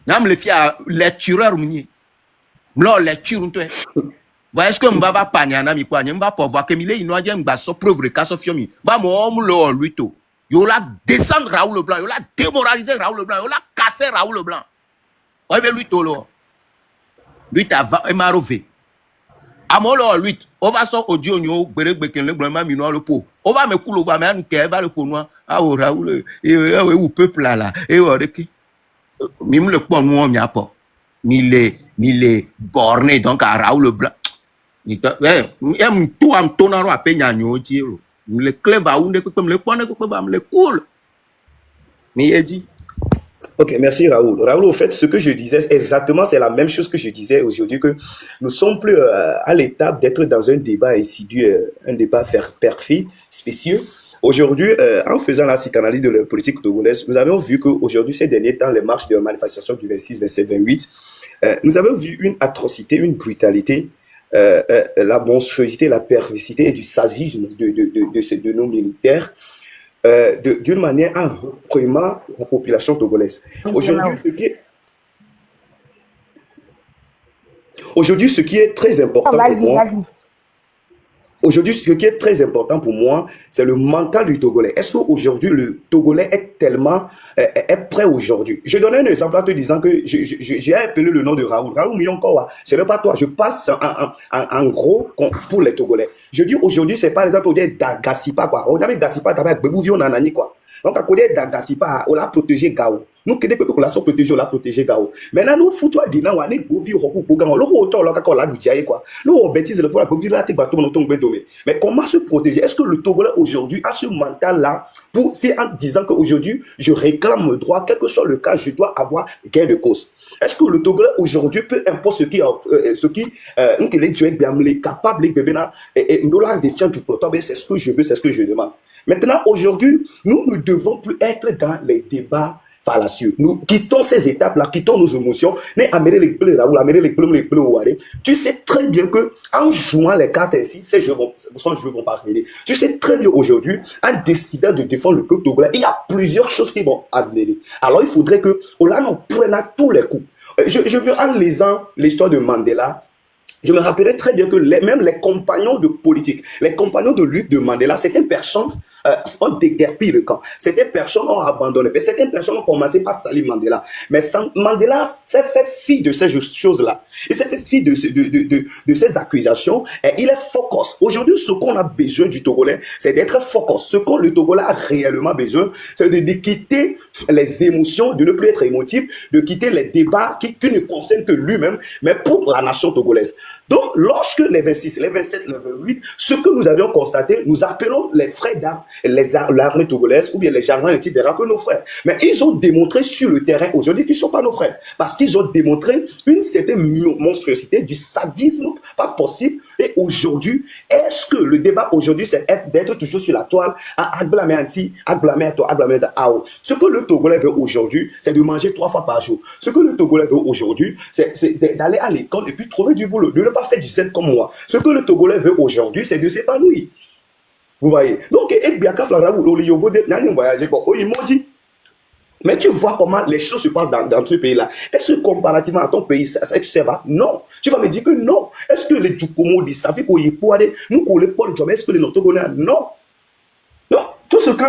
Speaker 5: me le fia lectureur munyi mlo lecture nto Voilà est-ce que m'baba panyana mi kwa nyemba po ba kemile ino aje mba so preuve ka so fiomi ba mo lo lui to yo la descendre Raoul Leblanc yo la démoraliser Raoul Leblanc yo la casser Raoul Leblanc o be lui to lo lui ta va e marové amolo lui o ba so audio nyo gberegbe ken le ma mi no le po o ba me kulo ba me an ke ba le po no a o Raoul e ou peuple là e o de ki mi me le po no mi apo mi le borné donc à Raoul Leblanc ni to tout am tonaro apenya nyoji le club a unde ko le pone ko ba le cool mais dit.
Speaker 12: Ok, merci Raoul. Raoul, au fait, ce que je disais exactement, c'est la même chose que je disais aujourd'hui, que nous sommes plus à l'étape d'être dans un débat insidieux, un débat perfide, spécieux. Aujourd'hui, en faisant la psychanalyse de la politique togolaise, nous avons vu qu'aujourd'hui, ces derniers temps, les marches de manifestation du 26, 27, 28, nous avons vu une atrocité, une brutalité, la monstruosité, la perversité et du sadisme de nos militaires d'une manière à reprimant la population togolaise. Aujourd'hui, ce qui est très important pour moi, aujourd'hui, ce qui est très important pour moi, c'est le mental du Togolais. Est-ce qu'aujourd'hui, le Togolais est tellement est prêt aujourd'hui? Je donne un exemple en te disant que j'ai appelé le nom de Raoul. Raoul Mionkowa, ce n'est pas toi. Je passe en gros pour les Togolais. Je dis aujourd'hui, c'est par exemple, on dit Dagasipa, quoi. On dit Dagasipa, t'as vu, on a nani, quoi. Donc, à côté de Dagasipa, on l'a protégé Gao. Nous, qui on l'a protégé, on l'a protégé Gao. Maintenant, nous, foutons à dire, on est beau vieux, on a autant, on a du quoi. Nous, on bêtise le foie, on vit là, mais comment se protéger? Est-ce que le Togolais aujourd'hui a ce mental-là pour, c'est en disant qu'aujourd'hui, je réclame mon droit, quel que soit le cas, je dois avoir gain de cause? Est-ce que le Togolais aujourd'hui, peu importe ce qui est capable, et nous la défiant du protocole, c'est ce que je veux, c'est ce que je demande. Maintenant, aujourd'hui, nous ne devons plus être dans les débats fallacieux. Nous quittons ces étapes-là, quittons nos émotions. Tu sais très bien que en jouant les cartes ainsi, ces jeux vont pas venir. Tu sais très bien aujourd'hui, en décidant de défendre le peuple togolais, il y a plusieurs choses qui vont venir. Alors il faudrait que là, nous prenions tous les coups. Je veux, en lisant l'histoire de Mandela, je me rappellerai très bien que même les compagnons de politique, les compagnons de lutte de Mandela, certaines personnes ont déguerpi le camp. Certaines personnes ont abandonné. Mais certaines personnes ont commencé par salir Mandela. Mais Mandela s'est fait fi de ces choses-là. Il s'est fait fi de ces accusations. Et il est focus. Aujourd'hui, ce qu'on a besoin du Togolais, c'est d'être focus. Ce que le Togolais a réellement besoin, c'est de quitter les émotions, de ne plus être émotif, de quitter les débats qui ne concernent que lui-même, mais pour la nation togolaise. Donc, lorsque les 26, les 27, les 28, ce que nous avions constaté, nous appelons les frères d'armes l'armée togolaise ou bien les gens considèrent que nos frères. Mais ils ont démontré sur le terrain aujourd'hui qu'ils ne sont pas nos frères. Parce qu'ils ont démontré une certaine monstruosité, du sadisme pas possible. Et aujourd'hui, est-ce que le débat aujourd'hui, c'est d'être toujours sur la toile à blâmer anti, à blâmer toi, à blâmer Ao. Ce que le Togolais veut aujourd'hui, c'est de manger 3 fois par jour. Ce que le Togolais veut aujourd'hui, c'est d'aller à l'école et puis trouver du boulot, de ne pas faire du zèle comme moi. Ce que le Togolais veut aujourd'hui, c'est de s'épanouir. Vous voyez? Donc, mais tu vois comment les choses se passent dans ce pays-là. Est-ce que comparativement à ton pays, ça va? Non. Tu vas me dire que non. Est-ce que les Djukomo disent ça fait qu'on y peut aller? Nous, qu'on les parle, est-ce que les Togolais? Non. Non. Tout ce que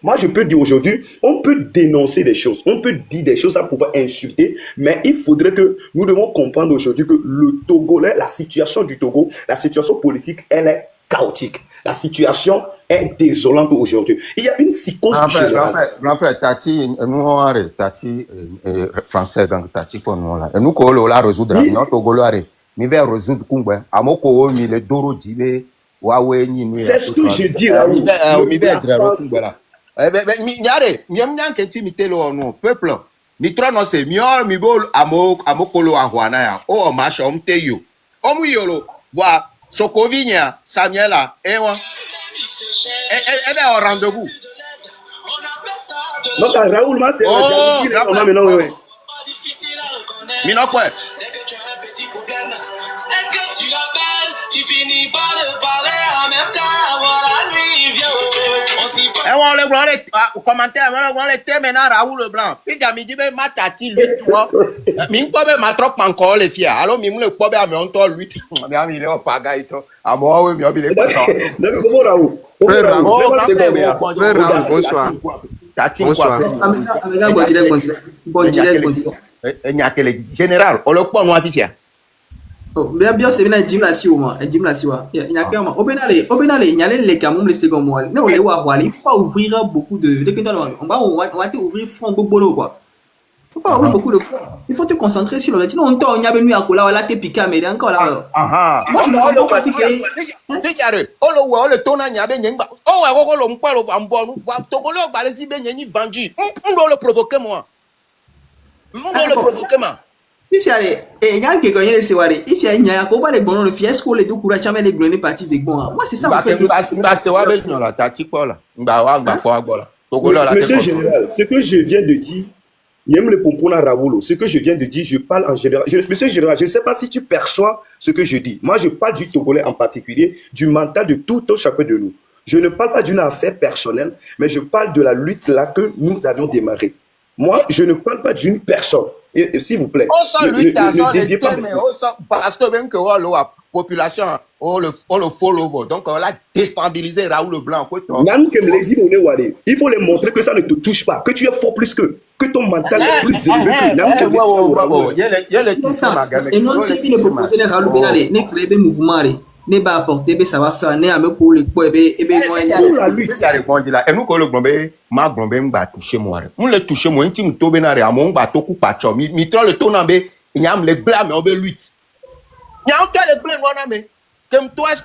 Speaker 12: moi je peux dire aujourd'hui, on peut dénoncer des choses, on peut dire des choses sans pouvoir insulter, mais il faudrait que nous devons comprendre aujourd'hui que le Togolais, la situation du Togo, la situation politique, elle est chaotique. La situation est désolante aujourd'hui. Il y a une psychose générale.
Speaker 5: Grand frère, Tati, nous, Tati, français, donc Tati, pour nous, là. Nous, qu'on la résoudre, nous, Togolais, nous, va résoudre, Kungwe, à mon co, mi le Doro, Dibé, Huawei, ni,
Speaker 12: c'est ce que je dis, là.
Speaker 5: Mi va être, voilà. Miare, miam kenti mitelo no peuple. Mitra no se mior mi bol amokolo ahwana ya. O masha omteyo. Omuyolo wa Sokovinia Samuela ewa. Ebe au rendez-vous.
Speaker 12: Non, Raoul, moi c'est la jalousie là, on a maintenant ouais.
Speaker 5: Mino quoi?
Speaker 13: Tu finis par le parler en même temps avant la nuit vient.
Speaker 5: On le voit les commentaires, on le voit les thèmes maintenant Raoul Leblanc. Si jamais dit ben matati lui toi, mine pas ben matrok encore les filles. Alors mine le pas ben on toi lui. Bien il est au pagaille toi. Ah moi oui, bien il est pas.
Speaker 12: D'accord, comment Raoul?
Speaker 14: Frère Raoul, bonsoir.
Speaker 5: Tati quoi? Général, on le prend nous afficher.
Speaker 3: Oh, bien c'est bien Jim la siwa, Jim la siwa. Il y a quand même obenale, il y a les camons les second mois. Non, les wa il faut pas ouvrir beaucoup de on va ouvrir fond beaucoup quoi. Faut pas ouvrir beaucoup de fonds. Il faut te concentrer sur le sinon on t'en y a venu à cola là t'es piqué mais encore là. Moi je ne pas piquer.
Speaker 5: C'est carré. On le tona nya ben nyemba. On va ko lo mpa lo bambonu. Togolo ba les ibe nyi vendu. On doit le provoquer moi. On doit le provoquer moi.
Speaker 3: Il y a et y a qui gagner les soirées. Il y a n'y a pas les bons le fiasco les deux courage jamais les grenades partis avec moi. Moi c'est ça en fait.
Speaker 12: Monsieur général, ce que je viens de dire, même le pompona Raoul, ce que je viens de dire, je parle en général. Monsieur général, je ne sais pas si tu perçois ce que je dis. Moi je parle du Togolais en particulier, du mental de tout un chacun de nous. Je ne parle pas d'une affaire personnelle, mais je parle de la lutte là que nous avions démarré. Moi, je ne parle pas d'une personne. S'il vous plaît.
Speaker 5: On sent lui parce que même que la population, on le follow. Donc on l'a déstabilisé Raoul Leblanc.
Speaker 12: Il faut les montrer que ça ne te touche pas, que tu es fort plus que ton mental est plus élevé que
Speaker 3: il y a les et non, c'est qu'il est proposé les Raoul Leblanc, les créer des mouvements. Ne pas apporter, ça va faire ne avec pour le quoi et
Speaker 5: la lutte ça répondit là et nous que le glombe ma glombe va toucher moi on le toucher moi intime to benare amon ba to ku pacho mi tro le to na be nyam le blâme on be lutte nyam to le blâme on na me kem to est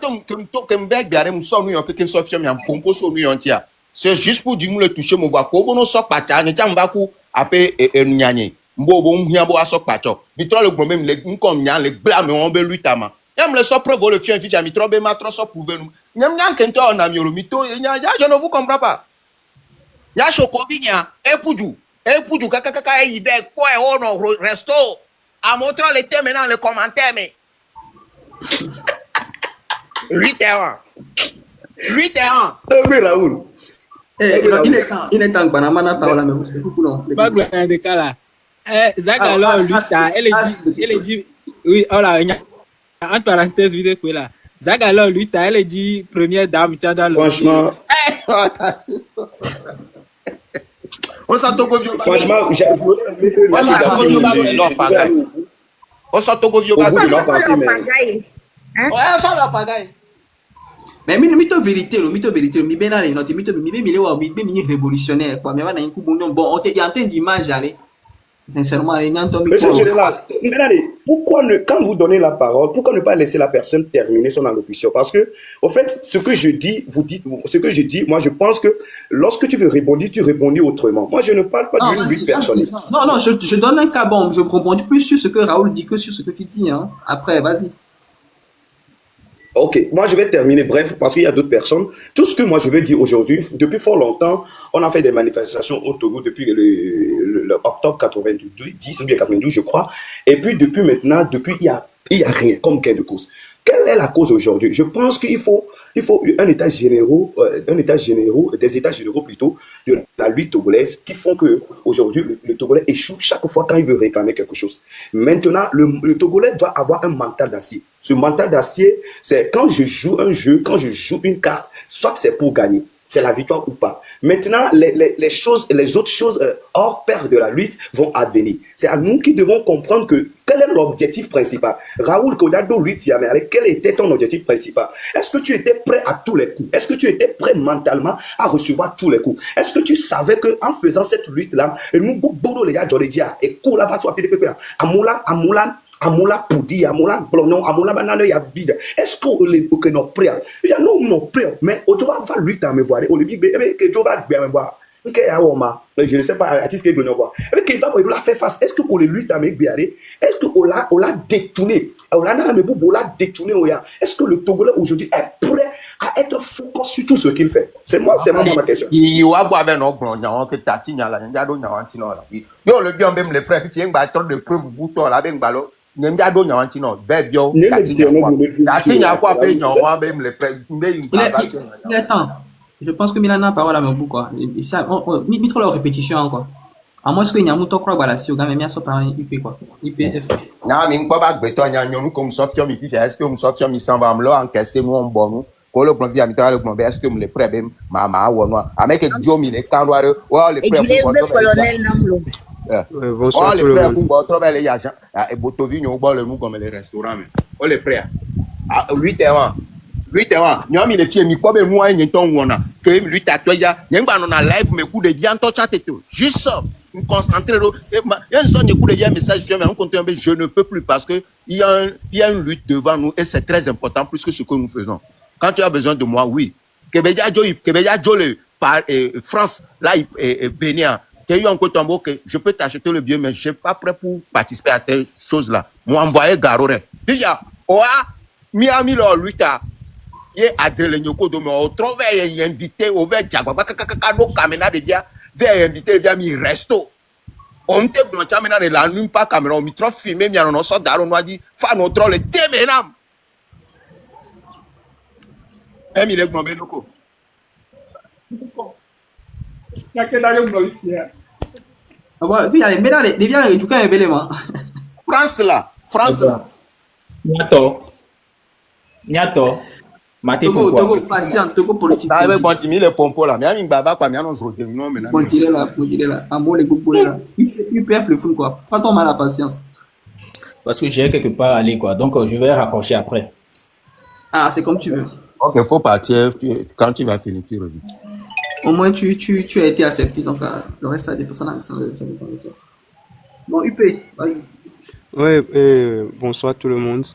Speaker 5: kem beg biare mu so nu yon ke so fiam yam pompo so nu yon tia c'est juste pour dire le toucher mo ba ko bo no so pacha ni tam ba ku ape nyanye mbo bo hia bo aso pacho mi tro le glombe le nkom nyam le blâme on be lutte ama Yam le so preuve le fien ficha mi trobe ma tro so prouver nous. Nyam nyam kento on am yoro mito nya je ne vous comprends pas. Ya chokobinya epudu kaka e ibe ko e ono resto. A montre les thèmes dans les commentaires mais. 8 heures.
Speaker 12: Oui Raoul.
Speaker 3: Il est temps banana taola mais beaucoup non.
Speaker 7: Pas de kala. Zagalo lui ça elle dit oui oh là entre parenthèses, vidéo quoi là. Zagalo, lui, t'as elle dit première dame, tiens dans le.
Speaker 12: Franchement.
Speaker 5: On s'entend que
Speaker 12: franchement, j'ai
Speaker 5: on s'entend que vieux
Speaker 3: mais mytho vérité, mi benale, non, mytho mi révolutionnaire quoi, mais va na un coup bon on te y entend d'image aller. Sincèrement, les gens t'ont mis
Speaker 12: Monsieur le général, pourquoi quand vous donnez la parole, pourquoi ne pas laisser la personne terminer son allocution? Parce que, au fait, ce que je dis, vous dites, ce que je dis, moi, je pense que lorsque tu veux répondre, tu réponds autrement. Moi, je ne parle pas d'une lutte personnelle.
Speaker 3: Non, je donne un cas bon. Je réponds plus sur ce que Raoul dit que sur ce que tu dis. Hein. Après, vas-y.
Speaker 12: Ok, moi je vais terminer bref parce qu'il y a d'autres personnes. Tout ce que moi je veux dire aujourd'hui, depuis fort longtemps, on a fait des manifestations au Togo depuis le octobre 90 ou bien 92 je crois. Et puis depuis maintenant, il y a rien comme gain de cause. Quelle est la cause aujourd'hui? Je pense qu'il faut un état généraux, des états généraux plutôt de la lutte togolaise qui font que aujourd'hui le Togolais échoue chaque fois quand il veut réclamer quelque chose. Maintenant, le Togolais doit avoir un mental d'acier. Ce mental d'acier, c'est quand je joue un jeu, quand je joue une carte, soit c'est pour gagner. C'est la victoire ou pas. Maintenant, les autres choses hors pair de la lutte vont advenir. C'est à nous qui devons comprendre quel est l'objectif principal. Raoul Kodado, lui, quel était ton objectif principal? Est-ce que tu étais prêt à tous les coups? Est-ce que tu étais prêt mentalement à recevoir tous les coups? Est-ce que tu savais qu'en faisant cette lutte-là, nous, Amoula Poudi, Amoula Blonon, Amoula Banane, il y a bide. Est-ce que nous prêts? Il y a nous prêts, mais au Jova va lui à me voir. Au début, que Jova va me voir. Je ne sais pas, artiste que nous voir. Et qu'il va la faire face. Est-ce que pour les luttes à me voir? Est-ce qu'on l'a détourné? On l'a détourné. Est-ce que le Togolais aujourd'hui est prêt à être focus sur tout ce qu'il fait? C'est moi ma question.
Speaker 5: Il y a un non que Tatiana là, il y a d'autres là. Yo le bien même les frères, il y a un bâton de preuve bouton là, ben ballon. Il y a d'autres non, ben bio. Tatiana quoi, ben non, même les frères,
Speaker 3: il est temps. Je pense que Milana a parole à mon bout quoi. Mi trop la répétition encore. À moins qu'il y a un mouton croix voilà si au gars mais bien ça par IP quoi. IPF.
Speaker 5: Non, mais quoi pas béton il y a nous comme sortir mi fiche, est-ce que me sortir mi s'en va me là encaisser nous en bon. Kolo plan via mitara le plan est-ce que me les prêt ben mama ou non avec Jomi les candoire ou les prêts pour
Speaker 4: colonel Namlo.
Speaker 11: Bonsoir
Speaker 5: tout le monde. Pour trouver les agents et Botovigno au bord le nous comme les restaurants mais on les prêt. À 8 heures. 8 heures. Nyomi les filles mi quoi ben moi y ton wona que 8 à toi ya nyemba non na live me coup de diant to chat tout. Juste ça. Me concentrer il y a une sonne coup de diant message mais on continue je ne peux plus parce que il y a une lutte devant nous et c'est très important plus que ce que nous faisons. Quand tu as besoin de moi, oui. Kebeja Jo par France, là, Bénin, que je peux t'acheter le bien, mais je ne suis pas prêt pour participer à telle chose là. Moi, envoyer Garore. Déjà, Miami, lui, il y a Adrien Nyoko, mais on trouve un invité au verre Diagba, Kamena de Dia, vers invité via mi resto. On te blanche maintenant de la nuit pas caméra, on me trouve filmé, mais on sort d'Aaron, on dit, fa notre le téménam. Il est tombé loko. France là.
Speaker 7: Niato.
Speaker 3: Togo patient, Togo politique.
Speaker 5: Ah ouais, continue les pompos là. Mais ami baba quoi, mais on se retrouve non maintenant.
Speaker 3: Continue là. Amour les groupes là. UPF le fou quoi. Prends ton mal la patience.
Speaker 7: Parce que j'ai quelque part à aller quoi. Donc je vais raccrocher après.
Speaker 3: Ah, c'est comme tu veux.
Speaker 5: Ok, il faut partir. Quand tu vas finir, tu reviens.
Speaker 3: Au moins, tu as été accepté. Donc, le reste, ça dépend de toi. Bon, UP, vas-y.
Speaker 11: Oui, bonsoir tout le monde.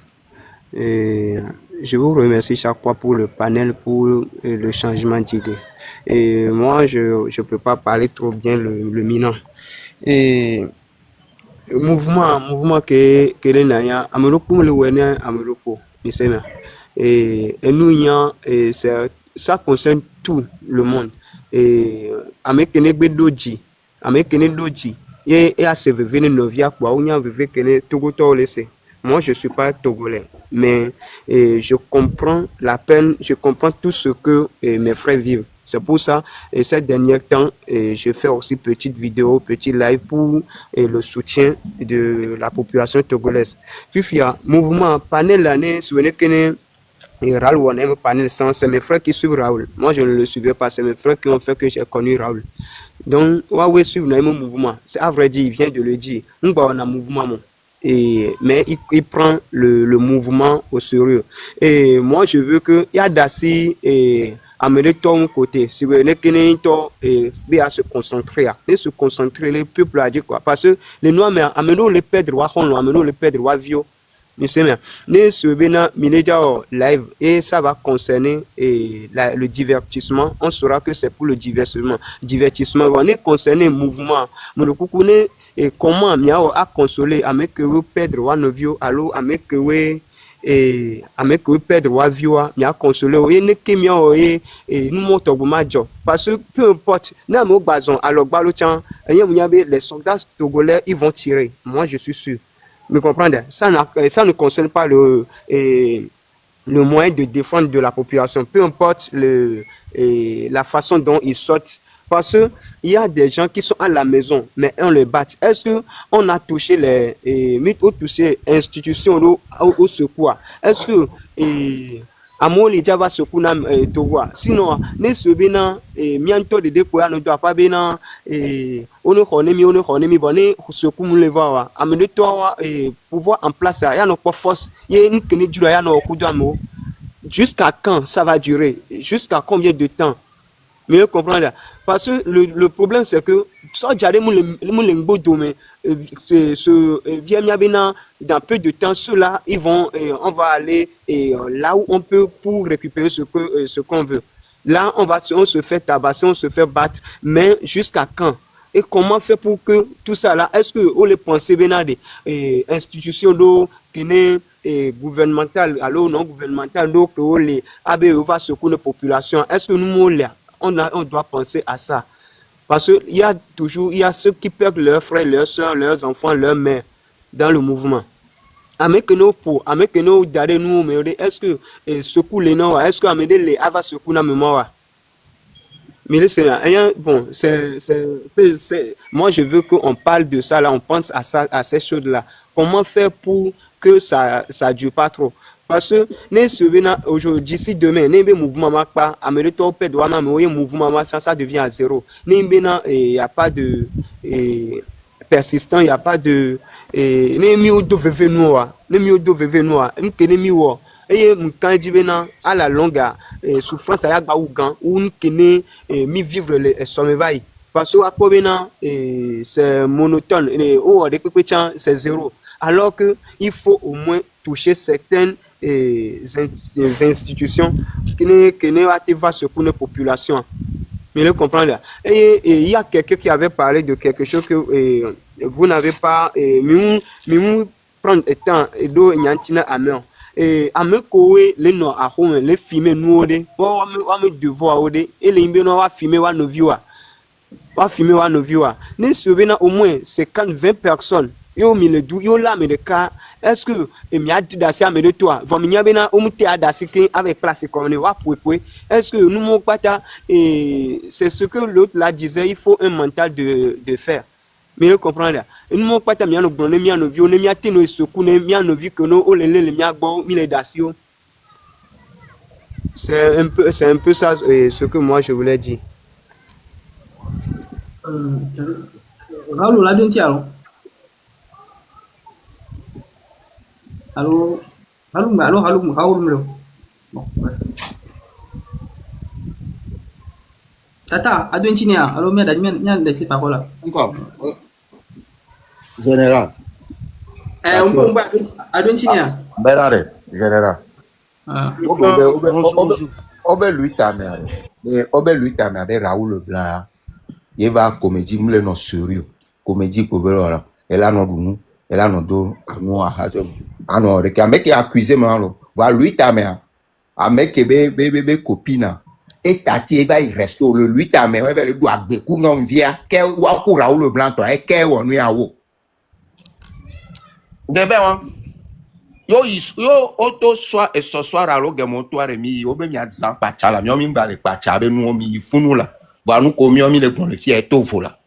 Speaker 11: Et je vous remercie chaque fois pour le panel, pour le changement d'idée. Et moi, je ne peux pas parler trop bien le Milan. Et le mouvement que les Naya, Améroko, le Wénin, Améroko, et nous, ça concerne tout le monde. Et avec Doji, et à se venir novia quoi, on y a vécu que Togo laissé. Moi, je suis pas togolais, mais je comprends la peine, je comprends tout ce que mes frères vivent. C'est pour ça, et ces derniers temps, je fais aussi petite vidéo, petit live pour le soutien de la population togolaise. Fifia, mouvement panel l'année, souvenez que Raoul, on aime panel sans, c'est mes frères qui suivent Raoul. Moi, je ne le suivais pas, c'est mes frères qui ont fait que j'ai connu Raoul. Donc, ouais, suivre le mouvement. C'est à vrai dire, il vient de le dire. On a un mouvement. Mais il prend le mouvement au sérieux. Et moi, je veux que Yadassi et amener ton côté. Si vous voulez que à se concentrer, les peuples à dire quoi. Parce que les noirs, mais amener les perdre, amener les perdre, vieux. Nous sommes live et ça va concerner le divertissement. On saura que c'est pour le divertissement. On est concerné mouvement. Mais le coucou et comment miao a consolé avec que vous perdre nos vieux alors avec que vous perdre vieux mia consolé et ne que miao et nous montons majo parce que peu importe na mo bazon alors balochan les soldats togolais ils vont tirer. Moi je suis sûr. Me comprendre, ça ne concerne pas le moyen de défendre de la population, peu importe la façon dont ils sortent. Parce qu'il y a des gens qui sont à la maison, mais on les bat. Est-ce qu'on a touché les institutions au secours? Est-ce que Amo les Java Sokuna Togo. Sinon, ne se bena mianto de dépoya ne doit pas bena on ne bonne Sokum le voir. Amener toi pouvoir en place, il y a nos force, il y a une kene du ya no kudamo. Jusqu'à quand ça va durer? Jusqu'à combien de temps? Mais comprendre. Parce que le problème c'est que ça j'allais mon domaine dans peu de temps ceux-là ils vont on va aller là où on peut pour récupérer ce qu'on veut. Là on se fait tabasser, on se fait battre, mais jusqu'à quand? Et comment faire pour que tout ça là, est-ce que on les pensez bien des institutions gouvernementales alors non gouvernementales donc les ABE va secouer la population? Est-ce que nous on doit penser à ça? Parce qu'il y a toujours, il y a ceux qui perdent leurs frères, leurs soeurs, leurs enfants, leurs mères dans le mouvement. Avec nous d'aller nous, est-ce que secoue les noms, est-ce que Amédée les ava secoue la mémoire? Mais c'est bon, moi je veux qu'on parle de ça là, on pense à ça, à ces choses-là. Comment faire pour que ça dure pas trop? Parce que aujourd'hui, d'ici demain, le mouvement marque pas, mouvement ça devient à zéro. Il n'y a pas de persistant, il n'y a pas de à la longue souffrance ou mi vivre les sommeils. Parce que c'est monotone, c'est zéro. Alors qu'il faut au moins toucher certaines institutions qui ne va se pour la population. Mais le comprendre. Et il y a quelqu'un qui avait parlé de quelque chose que vous n'avez pas prendre le temps et d'eau nyantina à main. Et à me couer les noirs à home, les filmer nous, on me devoir et les imbénois va filmer nos viewers. Va filmer nos viewers. Ne se au moins 50-20 personnes. Yo mi le du yo la me de cas est-ce que mi a dit d'assez me de toi va mi bena o muté a d'assez avec place comme wa poué est-ce que nous mon pata et c'est ce que l'autre là disait, il faut un mental de faire. Mais le comprendre nous mon pata mi a no bonne mi a no vieux mi a teno e soku ne mi a no vi que no o le mi a bon mi le dasio. C'est un peu ça ce que moi je voulais dire.
Speaker 3: Raoul la bien tiaro. Allô, Raoul. Bon, bref. Tata, adwenchinia, allô, mia laissé parole.
Speaker 5: Encore. Général.
Speaker 3: On peut adwenchinia.
Speaker 5: Bernard, général. Lui ta mère. Et Raoul Leblanc. Il va comédie mle no sérieux. Comédie ko bela. Elle a no dunu, elle a no do no a ah non, le mec est accusé maintenant. Va lui ta mère. Un mec qui est copine. Et tati va y rester le lui ta mère. Il va le doigt de coup non via. Qu'est ou à courir Raoul Leblanc toi et qu'est on lui a haut. De ben yo auto soit et ce soir à l'eau gemontoire mi yo be mi a disant pas chala mi o mi ba le pa chabe nous mi funu la. Ba nous komi o mi le bon le fier to vola.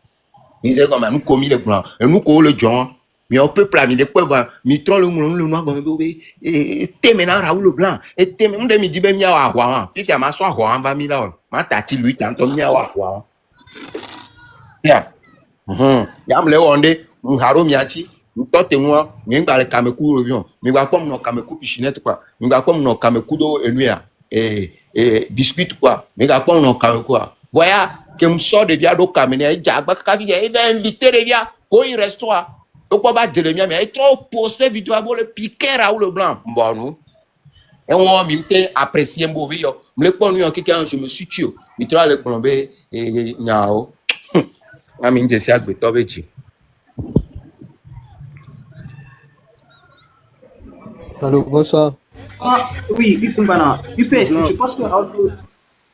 Speaker 5: Il disait comme nous komi le blanc et nous ko le John. Mais on peut planifier quoi va mitron le noir et maintenant Raoul Leblanc et on me dit ben mia wa wa fi ma so wa va mi la ma tati lui tant mia wa wa ya ya me le onde haro miachi ntote moi mi ngba le kameku revion mi gba comme no kameku pichinette quoi mi gba comme no kameku do enua et et biscuit quoi. Mais quand on a quoi. Voilà, que me sort de via do caminé, il va inviter les gars, quand il reste toi. Donc on va dire le mien, mais il est trop posté vidéo pour le piquer Raoul Leblanc. Bon, nous. Et on m'a apprécié un beau vidéo. Je me suis tué. Je me suis plombé et nyao. Je suis allé
Speaker 15: Allô, bonsoir.
Speaker 3: Ah, oui, Kumbana. UPS, je pense que Raoul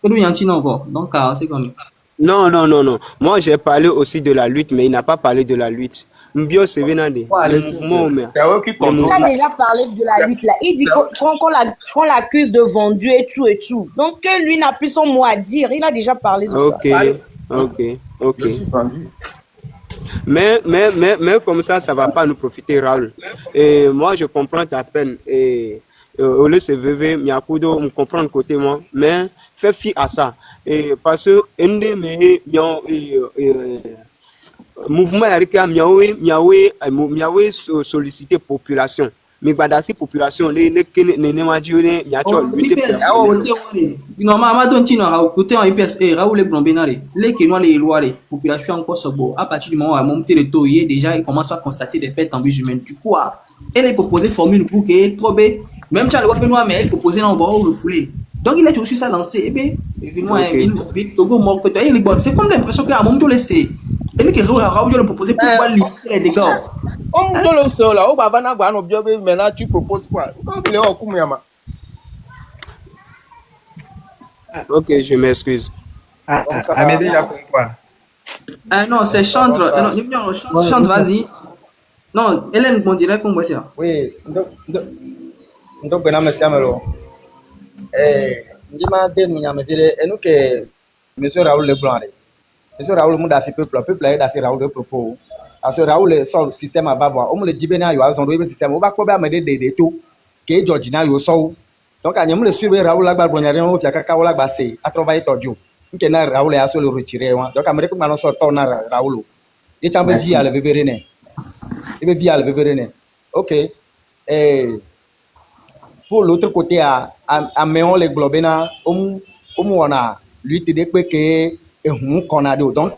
Speaker 3: est encore. Donc, c'est comme.
Speaker 11: Non, non, non, non. Moi, j'ai parlé aussi de la lutte, mais il n'a pas parlé de la lutte. Mbio, c'est Venande. Le mouvement, mais.
Speaker 4: Il a déjà parlé de la lutte là. Il dit qu'on l'accuse de vendu et tout et tout. Donc, que lui n'a plus son mot à dire. Il a déjà parlé de ça.
Speaker 11: Ok. Mais comme ça va pas nous profiter, Raoul. Et moi, je comprends ta peine. Et au lieu de se vever, Miakudo, me comprend le côté moi. Mais fais fi à ça. Et parce que mouvement miawe solliciter population. Mais badasi population ne ma Dieu ne miacho
Speaker 3: normalement donc tu n'auras côté en IPS Raoul est Blombénaré les que nous les lois les populations encore sobo à partir du moment où on monte le taux déjà il commence à constater des pertes en vie humaine du coup elle est proposé formule pour que trop même tu as le droit Benoît mais elle proposé dans le refoulé donc il a toujours ça lancé et bien évidemment Togo mort que c'est comme l'impression qu'à un moment tu laisser et que Raoul le proposer pour voir les dégâts.
Speaker 6: Maintenant, tu proposes quoi?
Speaker 11: Ok, je m'excuse.
Speaker 6: Amédée, il a fait quoi?
Speaker 3: Non, c'est chantre. Non, chante, vas-y. Non, Hélène, on dirait qu'on voit ça.
Speaker 6: Oui, donc, ben, monsieur Amelo. Ndima de Minyamedile, et nous que monsieur Raoul Leblanc. Monsieur Raoul Mouda, si peuple est assez Raoul de propos. Parce que Raoul sort le système à Bavois. On me le dit bien, il y a un système. On va quoi me des tout. Que Georgina yo so. Donc, à nous le suivre Raoul Lagba Bonyarin, il y a Kakao Lagba c'est à travailler tordio. Nous n'a Raoul à se le retirer. Donc, à me répondre à notre tourne Raoul. Il est en vie à le vévéréné. Il est via le vévéréné. Ok. Et pour l'autre côté, à Méon les Globena, on a lui te dit que et on connaît donc.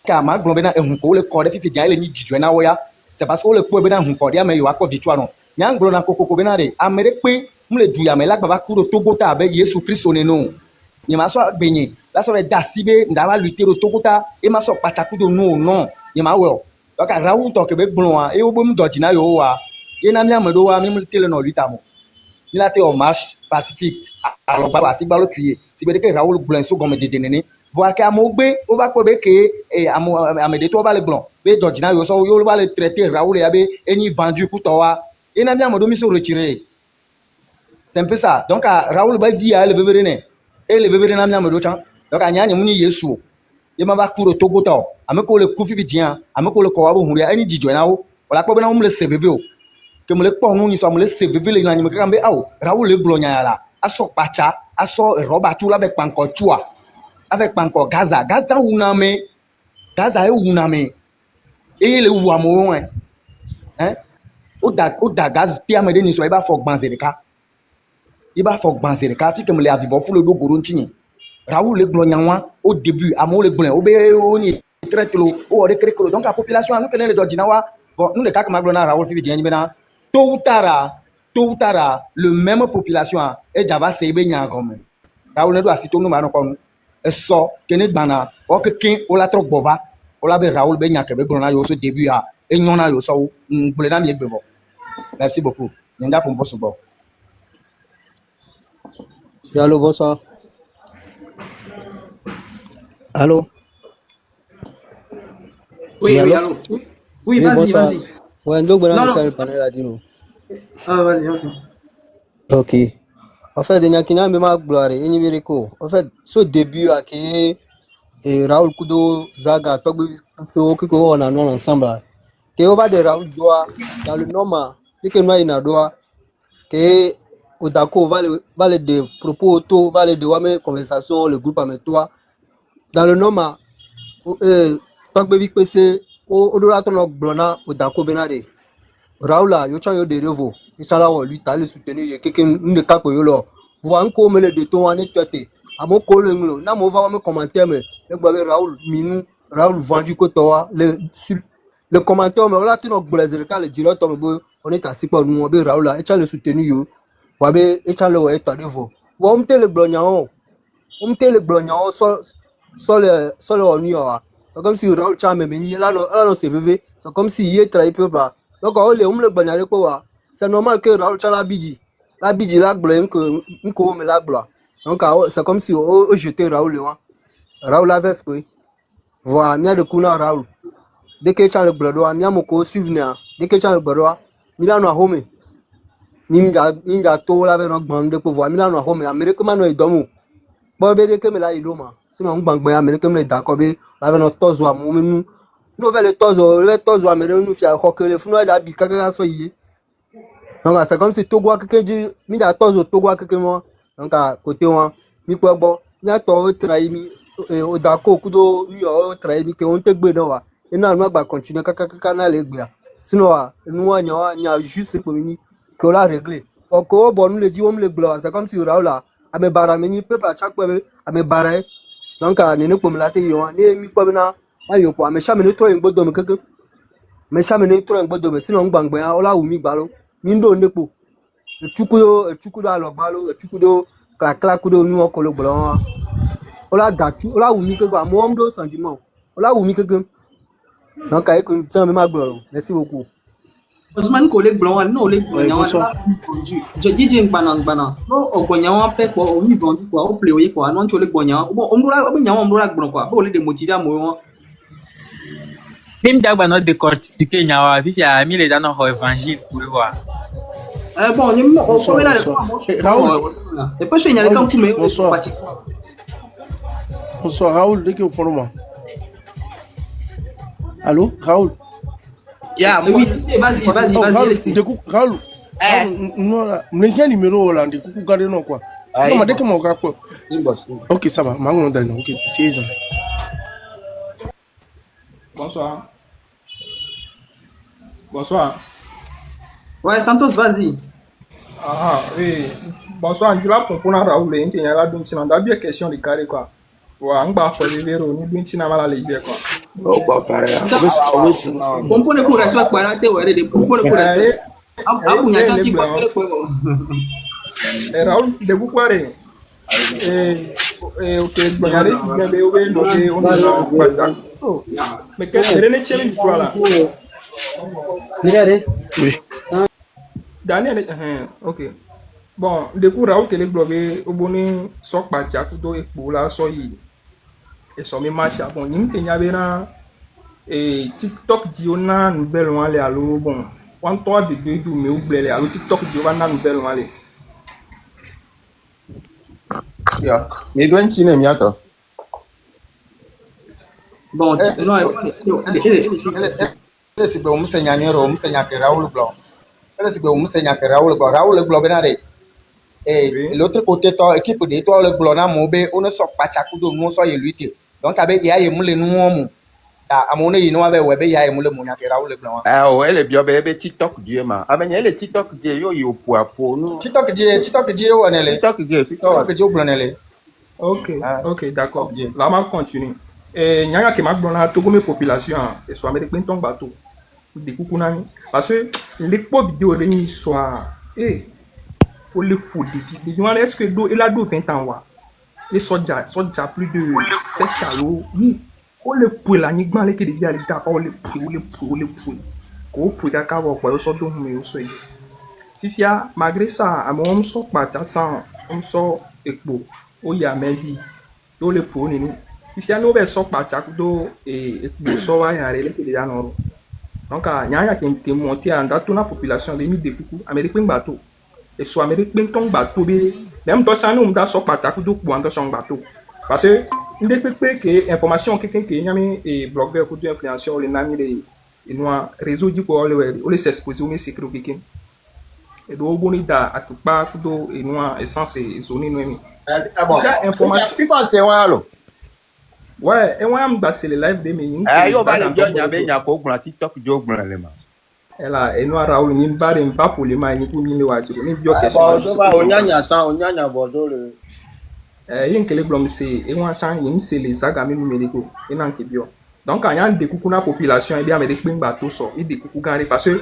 Speaker 6: Car ma globena et on le corps de fifi le ni juena oya c'est parce que le poe bena on cordia mais yo akọ victoire non nyang glona kokoko benare amere pe mu le duya me la baba kuro togota abe Yesu Christ oneno ni ma so gbenye la so be dasibe ndaba lutter au togota e ma so patakudo non ni ma we donc Raoul to ke be glon e obo mu Georgina yo wa e na mi amedo wa mi mu tele no lutamo il a été en marche pacifique alors baba si balo tuer si be que Raoul glon so gomme de nene voir qu'à Mogbe, on va couper que à me détourner les blancs. Mais Georgina, il va le traiter Raoul et ni vendu pour toi. Et n'a bien mon se retirer. C'est un peu ça. Donc Raoul va dire le vévéréné. Et le vévéréné n'a bien me d'autant. Donc à Nyani Mouni Yesu. Il m'a va courir Togo Tao. À me coller le Koufi Vidien. À me coller le Kouabou Mouria. Et ni Didjonao. Voilà quoi, on me le sévévé. Que me le pont, nous sommes le sévévé. Les animaux qui ont Raoul le Blogna là. À son pacha. À son robatou avec Pankotua. Avec encore Gaza uname Gaza uname et le ouamo hein oda gaz ti amede ni so e ba fok banzereka fi que me le avivo fu le do gorontinyi Raoul le glonyanwa au début amo le glon obe oni traite lo o de krekro donc la population nous connaît le dodinawa bon nous le cas que maglona Raoul fi bien bena tôt ou tard le même population et java sebe nya comme Raoul ne doit citer nous ma comme so kene bana o ke kin o la trop bova o la be Raoul be nya ke be glona yo so début a e nyona yo so mbule na mi egbe bo. Merci beaucoup. Nda pour bosso bo.
Speaker 15: Allô, bonsoir. Allô.
Speaker 3: Oui, allô. Oui, vas-y.
Speaker 15: Ouais, donc voilà, le panel a dit nous.
Speaker 3: Ah, vas-y.
Speaker 15: Ok. En fait, il y a qui n'a même gloire et numérico. En fait, ce début à qui Raoul Kudo Zaga Togo on a non ensemble. Que on va de Raoul doit dans le nom et que nous il a doit que Odako va le de propos auto va le de wame conversation le groupe avec toi dans le nom Togo Vic PC au delà de notre blona Odako Benare Raoula yo chan yo de revo isala wo lui t'allez soutenir quelqu'un ne capo yo lo Voir un coup, me le de ton année, à mon collègue, n'a mon va me commenter, mais le bois Raoul, Minou, Raoul vendu que toi, le commentaire, mais là, tu n'as pas le dialogue, on est assis pour nous, Raoul, et tu as le soutenu, Wabe, et tu as le ouais, tu as le veau. Ou on te le blognon, on te le blognon, sur le honneur. C'est comme si Raoul Cham est venu, là, non, c'est VV, c'est comme si il est trahi peu pas. Donc, on le blognon, c'est normal que Raoul Cham la bidji, la blognon, que nous, la blognon. Donc, c'est comme si on jetait Raoul, Raoul la veste, oui. Voilà, il y a de Kuna Raoul. Dès que tu as le blognon, il y a mon souvenir. Dès que tu as le blognon, il y a un home. Ninja to la veut bande pour voir Milan home Amérique mano et domo. Bobé que me la iloma. Sinon on bang Amérique me d'accord la veut notre tozo à nous. Nouvelle tozo, le tozo américain nous fait que les fous d'habi kaka soyez. Donc c'est comme si Togo quelqu'un dit Mida tozo Togo quelqu'un moi. Donc à côté moi, mi quoi bon, il y a ton trahi mi au d'accord kudo mi au trahi mi que on te gbedo et non on va continuer kaka na le gbe. Sinon nous on y a juste pour mini que l'a réglé. Encore bon nous le dit on le gloire c'est comme si Raoul a me barameni peuple à chaque fois à me barrer donc à ne comme la télé on ne mi pas na ayo quoi mais chamene trop en bodo me keke mais chamene trop en bodo me sinon gbangbe on la umi balo mindo ndepo chukudo alo balo chukudo kla kudo nu okolo blo on la gatu on la umi keke mo ndo sentiment on la umi keke donc avec une ça me ma blo merci beaucoup.
Speaker 3: Osman collègue blanc, non, les blancs, je dis un banan, non, au Gognan, pep, au mi vendu quoi, au play, quoi, non, tu les Gognan, bon, on doit blanc, quoi, pour les démotiver à moi.
Speaker 7: Même d'abord, notre décortiquer, Nyawa, puis il y a mis les gens dans l'évangile pour le voir.
Speaker 3: Bon, on se met là, et puis, il y a les camps qui me
Speaker 16: Bonsoir, Raoul, dès que vous faites moi. Allô, Raoul?
Speaker 3: Yeah, oui, vas-y.
Speaker 16: De coup, Raoul, non, mais numéro là, de coup, regardez non quoi. Non, mais dès que mon gars quoi. Ok, ça va, mango dans ok, c'est ça.
Speaker 6: Bonsoir. Bonsoir.
Speaker 3: Ouais, Santos, vas-y.
Speaker 6: Ah, oui. Bonsoir, je vais pour Raoul, il y a là, donc, sinon, d'abord, question de carré quoi. Ouais, on va pas les verres, on est bien, mal à l'idée quoi.
Speaker 16: Oh, bah, pareil.
Speaker 3: On peut le courir, c'est pas raté, ouais, des pour le courir. Ah, vous n'avez pas dit quoi.
Speaker 6: Raoul, de vous quoi, ok, bon, allez, mais qu'est-ce que c'est quoi là?
Speaker 16: Oui.
Speaker 6: Daniel, ok. Bon, du coup, Raoul, qui est bloqué au bonnet, soit par Jacudo et pour la soie. Et sur mes matchs, bon, il y avait là, et TikTok dit on a une nouvelle aller à l'eau, bon, on toit de deux doux, mais oubliez alors TikTok dit on a une nouvelle aller.
Speaker 5: Ya, mais doit chine miaka.
Speaker 3: Bon, non,
Speaker 17: c'est bon, monsieur Nyanyero, monsieur Nyake Raoul Blanc. C'est bon, monsieur Nyake Raoul Blanc, Raoul Blanc benare. Et l'autre côté, toi, équipe de toi, le Blanc, Mobé, on ne sort pas Chakudo, nous soyons lutter. Donc, avec Yaya Moulin, nous, à mon avis, nous avons Webé Yaya Moulin, Nyake Raoul Blanc.
Speaker 5: Ah, ouais, les bébés TikTok Dieu, ma. Ah, ben, il y a les TikTok Dieu, yo, pour nous.
Speaker 17: TikTok Dieu, on est là. TikTok Dieu, on est là.
Speaker 6: Ok, d'accord. Là, on continue. Et Nyanya qui m'a donné tout comme population, et soit américain ton bateau. Des coucou nani. Parce que les pauvres vidéos de l'histoire, pour le fou, des gens, est-ce que il a 20 ans, et soit déjà plus de 7 ans, on le pour la nigma, les qui déjà les gars, on le pour. Qu'on peut d'accord, quoi, au sort de nous, aussi. Si y a, malgré ça, à mon sort, pas on sort éco, où il y a même vie, dans le pour nous. Si y a nos sort pas do et sort à y aller, les déjà non. Donc, il y a qui est monté en date de la population de 1000 depuis américain bateau. Et soit américain ton bateau, même toi, ça nous m'a sort pas do pour entrer son bateau. Parce que, il est que information quelqu'un qui est blogueur ou influenceur, les amis de noirs, réseau du quoi, on les s'exposer au secret quelqu'un. Et donc, on est à tout part, tout et noir, essence et zone noire.
Speaker 5: Ah bon, information. Puis quoi, c'est alors?
Speaker 6: Ouais, et moi, c'est le live de mes.
Speaker 5: Ah, yo, va le bien, il y a quoi pour la TikTok, Joe Blanc,
Speaker 6: Ela, e no Raoul ni mbare mpa pour les mains ni ku ni le waju ni bio
Speaker 17: Bon,
Speaker 6: question.
Speaker 17: je vais onyanya bordeaux le.
Speaker 6: Yin kele blom se e wan chan yin se les saga mi numérico e nan ke bio. Donc quand y de kuku na population e bien me de pingba to so e de kuku gare parce que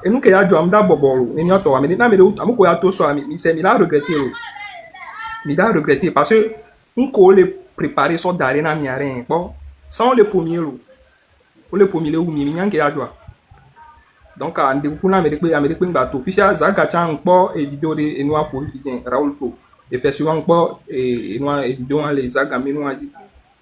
Speaker 6: e nou ke ya jo amda boboro e nyoto wa me na me de amuko ya to so mi se mi la regretter o. Mi da regretter parce que on ko le préparer so dare na mi arin po sans le premier lo. O le premier le ou mi nyan ke ya jo. Donc ande kuku na me de pingba to puis ya zaga chan po e video de e no apo ki Raoul to. Et puis souvent quoi et nous évidemment les agami nous a dit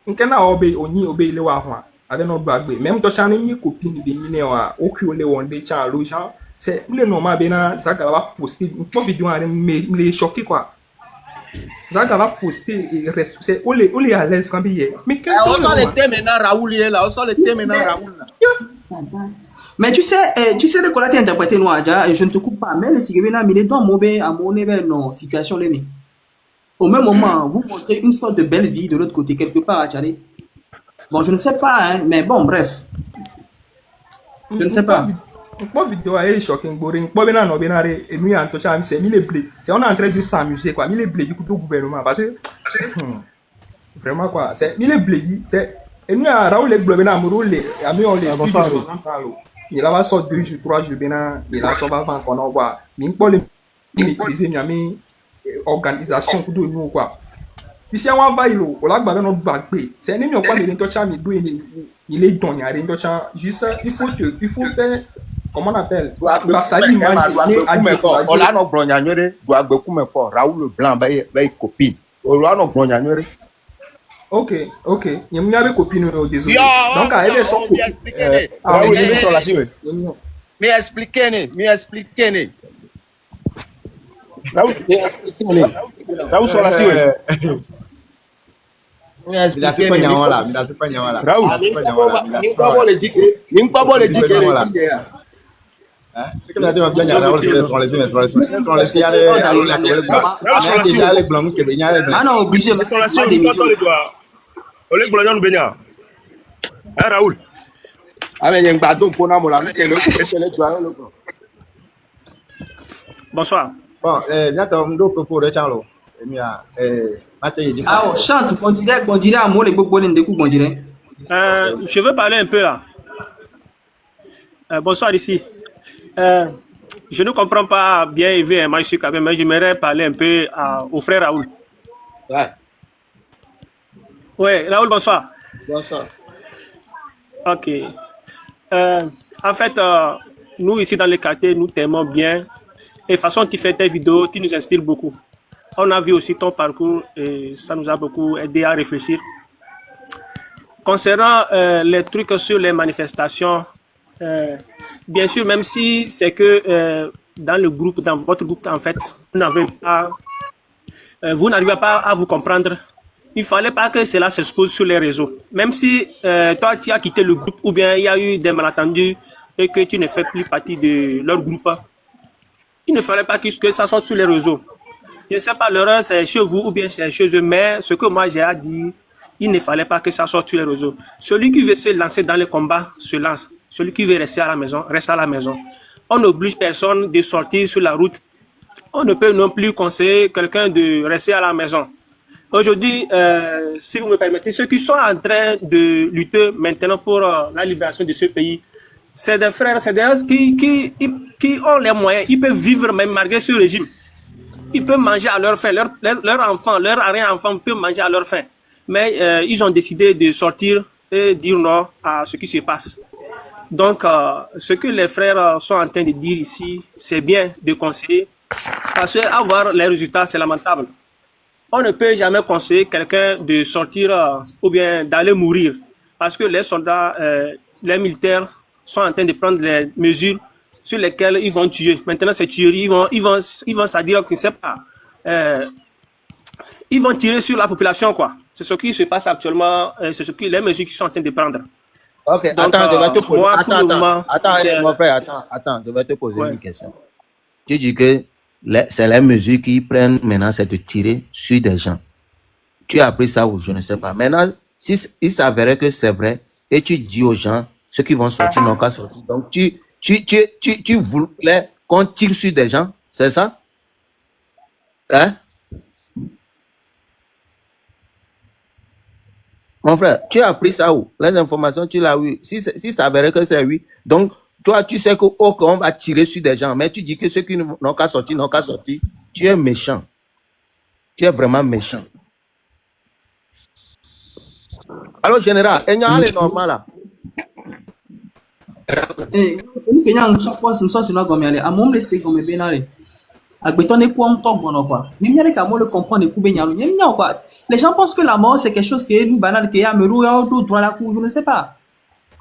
Speaker 6: on kana obé oni obé le wa ho avec notre bagbe même to chane ni copine de ni wa o ki o le won de cha lo cha c'est le normal be na zaga va poster une vidéo en me choqué quoi zaga va poster et reste c'est o le à l'aise quand bien mais
Speaker 17: on sort les thèmes maintenant Raoul est là on sort les thèmes maintenant Raoul là.
Speaker 3: Mais tu sais de quoi tu as interprété nous déjà et je ne te coupe pas mais les sigabena mais les doigts mobé à mon non situation là. Au même moment, vous montrez une sorte de belle vie de l'autre côté, quelque part à Tchadé. Bon, je ne sais pas, hein, mais bon, bref. Je ne sais pas.
Speaker 6: Une vidéo est shocking, boring. Pas bien, non, bien, et nous, en tout cas, c'est mis les blés. C'est on est en train de s'amuser, quoi. Mis les blés du coup, au gouvernement. Parce que, vraiment, quoi. C'est mis les blés. C'est, et nous, à Raoul, les blés, bien, amoureux, les amis, on les il a sorti 2 jours, 3 jours, bien, il a sorti avant qu'on en voit. Mais pour les maîtriser, il y a mis organisation pour nous quoi. Puis on va il au lac notre bagbe. C'est n'est pas les tocha mais il est don ya les tocha juste il faut faire comment on appelle la saline
Speaker 5: on la no bronya nyore do agbe ku me ko Raoul Blanc ba copine on la no bronya nyore.
Speaker 6: OK il y avait copine désolé donc elle est son
Speaker 5: Raoul il est sur la cible mais expliquez. Raoul sur la cible.
Speaker 17: Il a fait pas nyawala, il a fait pas nyawala.
Speaker 5: Raoul,
Speaker 17: ni pas le dire. Hein? Que tu vas bien Raoul sur les
Speaker 3: ah non, obligé mais sur la cible
Speaker 16: on les blancs nous benya. Ah Raoul.
Speaker 5: Ah mais il badon pour na mola mais
Speaker 17: bonsoir. Bon, bientôt on doit propos de Charlo.
Speaker 3: Ah, chante, on dirait à moi les bobonnes de coups, on dirait.
Speaker 18: Je veux parler un peu là. Bonsoir ici. Je ne comprends pas bien Yves, moi je suis quand même, mais j'aimerais parler un peu au frère Raoul. Ouais, Raoul, bonsoir.
Speaker 17: Bonsoir.
Speaker 18: Ok. En fait, nous ici dans le quartier, nous t'aimons bien. Et de façon tu fais tes vidéos, tu nous inspires beaucoup. On a vu aussi ton parcours et ça nous a beaucoup aidé à réfléchir. Concernant les trucs sur les manifestations, bien sûr, même si c'est que dans le groupe, dans votre groupe, en fait, vous n'arrivez pas à vous comprendre. Il ne fallait pas que cela s'expose sur les réseaux. Même si toi, tu as quitté le groupe ou bien il y a eu des malentendus et que tu ne fais plus partie de leur groupe, il ne fallait pas que ça sorte sur les réseaux. Je ne sais pas, l'erreur c'est chez vous ou bien c'est chez eux, mais ce que moi j'ai à dire, il ne fallait pas que ça sorte sur les réseaux. Celui qui veut se lancer dans le combat se lance. Celui qui veut rester à la maison, reste à la maison. On n'oblige personne de sortir sur la route. On ne peut non plus conseiller quelqu'un de rester à la maison. Aujourd'hui, si vous me permettez, ceux qui sont en train de lutter maintenant pour la libération de ce pays, c'est des frères, c'est des gens qui ont les moyens, ils peuvent vivre même malgré ce régime. Ils peuvent manger à leur faim, leur enfant, leur arrière-enfant peut manger à leur faim. Mais ils ont décidé de sortir et dire non à ce qui se passe. Donc, ce que les frères sont en train de dire ici, c'est bien de conseiller, parce qu'avoir les résultats, c'est lamentable. On ne peut jamais conseiller quelqu'un de sortir ou bien d'aller mourir, parce que les soldats, les militaires sont en train de prendre les mesures sur lesquelles ils vont tuer. Maintenant, ces tueries, ils vont s'addire qu'ils ne savent pas. Ils vont tirer sur la population, quoi. C'est ce qui se passe actuellement, c'est les mesures qu'ils sont en train de prendre.
Speaker 5: Ok,
Speaker 18: donc,
Speaker 5: attends, je vais te poser.
Speaker 18: Attends,
Speaker 5: mon frère, attends, je vais te poser une question. Tu dis que c'est les mesures qu'ils prennent maintenant, c'est de tirer sur des gens. Tu as appris ça ou je ne sais pas. Maintenant, si il s'avérait que c'est vrai, et tu dis aux gens, ceux qui vont sortir n'ont qu'à sortir. Donc, tu tu voulais qu'on tire sur des gens, c'est ça? Hein? Mon frère, tu as appris ça où? Les informations, tu l'as eu. Si ça avère que c'est oui, donc toi, tu sais qu'on va tirer sur des gens, mais tu dis que ceux qui n'ont qu'à sortir, n'ont qu'à sortir. Tu es méchant. Tu es vraiment méchant. Alors, général, il y a normal là.
Speaker 3: Kenya nsokwa sinso sino gomiale amom le se gomi benare agbeton ne quoi on talk bon quoi ni nyale ka mo le comprendre ku benyalo ni nya quoi les gens pensent que la mort c'est quelque chose que nous banal que ya meru ya do droit la cou je ne sais pas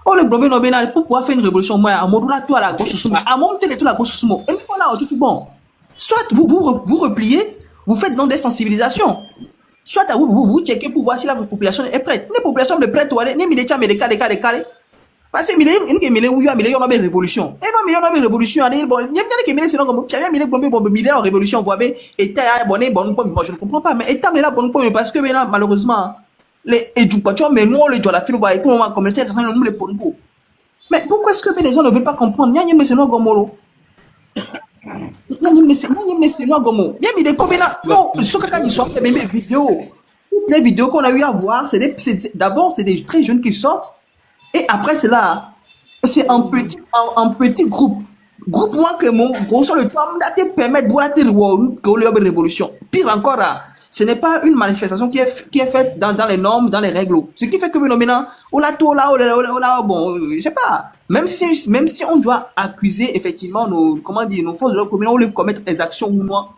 Speaker 3: oh le problème no benare pour pouvoir faire une révolution moi amodou la toi la gauche sumo amom tele tout la gauche sumo et voilà tout bon soit vous repliez vous faites donc des sensibilisations soit à vous checkez pour voir si la population est prête les populations ne prête ou ni mi de chame de cas parce que il y a une révolution. Et non, il y a une révolution. Il y a une révolution. Je ne comprends pas. Mais état là bon parce que malheureusement les éducateurs mais nous les doit la file va pour la communauté nous les pour. Mais pourquoi est-ce que les gens ne veulent pas comprendre? Il y a une c'est gomolo. Il y a une c'est gomo. Bien il est comme là non, ce que quand ils sortent les vidéos. Toutes les vidéos qu'on a eu à voir, d'abord c'est des très jeunes qui sortent. Et après cela, c'est un petit groupe. Groupe moi que mon gros sur le temps te permettre de voir la révolution. Pire encore, ce n'est pas une manifestation qui est faite dans les normes, dans les règles. Ce qui fait que maintenant, bon, je sais pas. Même si on doit accuser effectivement nos forces de l'ordre communaux, on les commettre des actions ou non.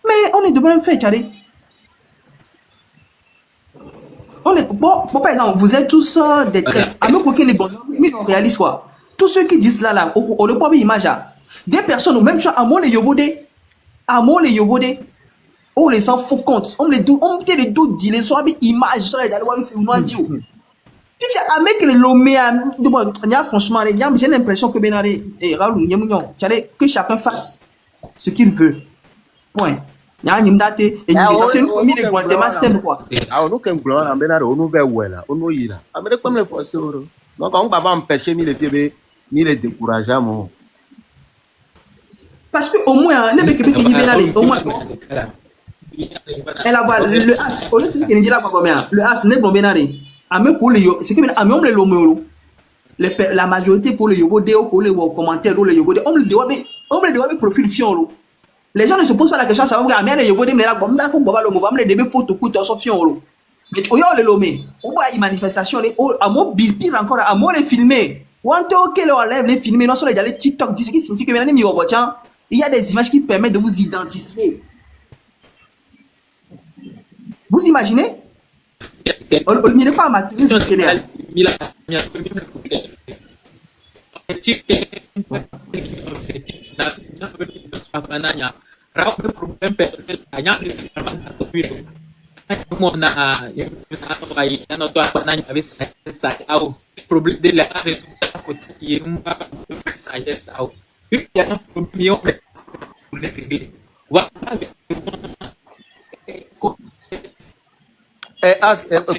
Speaker 3: Mais on est devant un fait, Tchadé. Bon, par exemple, vous êtes tous des traîtres. À nous, les bons, mais on réalise quoi? Tous ceux qui disent là, on le voit image. Des personnes, ou même chose, à moi les yovode, on les s'en fout compte. On les doute, dit les soirs, image, sur les dalwa, on va dire. Tu sais, à mec, les lomé, franchement, j'ai l'impression que Benaré et Raoul, que chacun fasse ce qu'il veut. Point. C'est une commune de Guatemala, c'est quoi?
Speaker 5: Ah, nous, quand on a bien on nous va où là? On nous y là. Mais comme les forces, donc on va pas empêcher ni les pieds, ni les décourager.
Speaker 3: Parce que au moins, les mecs qui viennent au moins. Elle a le as. Au lieu de dire qu'il y a combien? Le as n'est pas bien allé. À me pour les c'est que à me les lomelo. La majorité pour les yobodé ou pour les commentaires ou les yobodé, on me doit profil fion. Les gens ne se posent pas la question, ça va me les yobodé mais là comme dans le mouvement les début photo coûte sur fion. Mais au le lomé, on voit une manifestation à mon pire encore à moi les filmer. One talk que enlève les filmer non seulement les TikTok, ce qui signifie que maintenant il y a des images qui permettent de vous identifier. Vous imaginez? On n'est pas amateur,
Speaker 7: problème de la qui est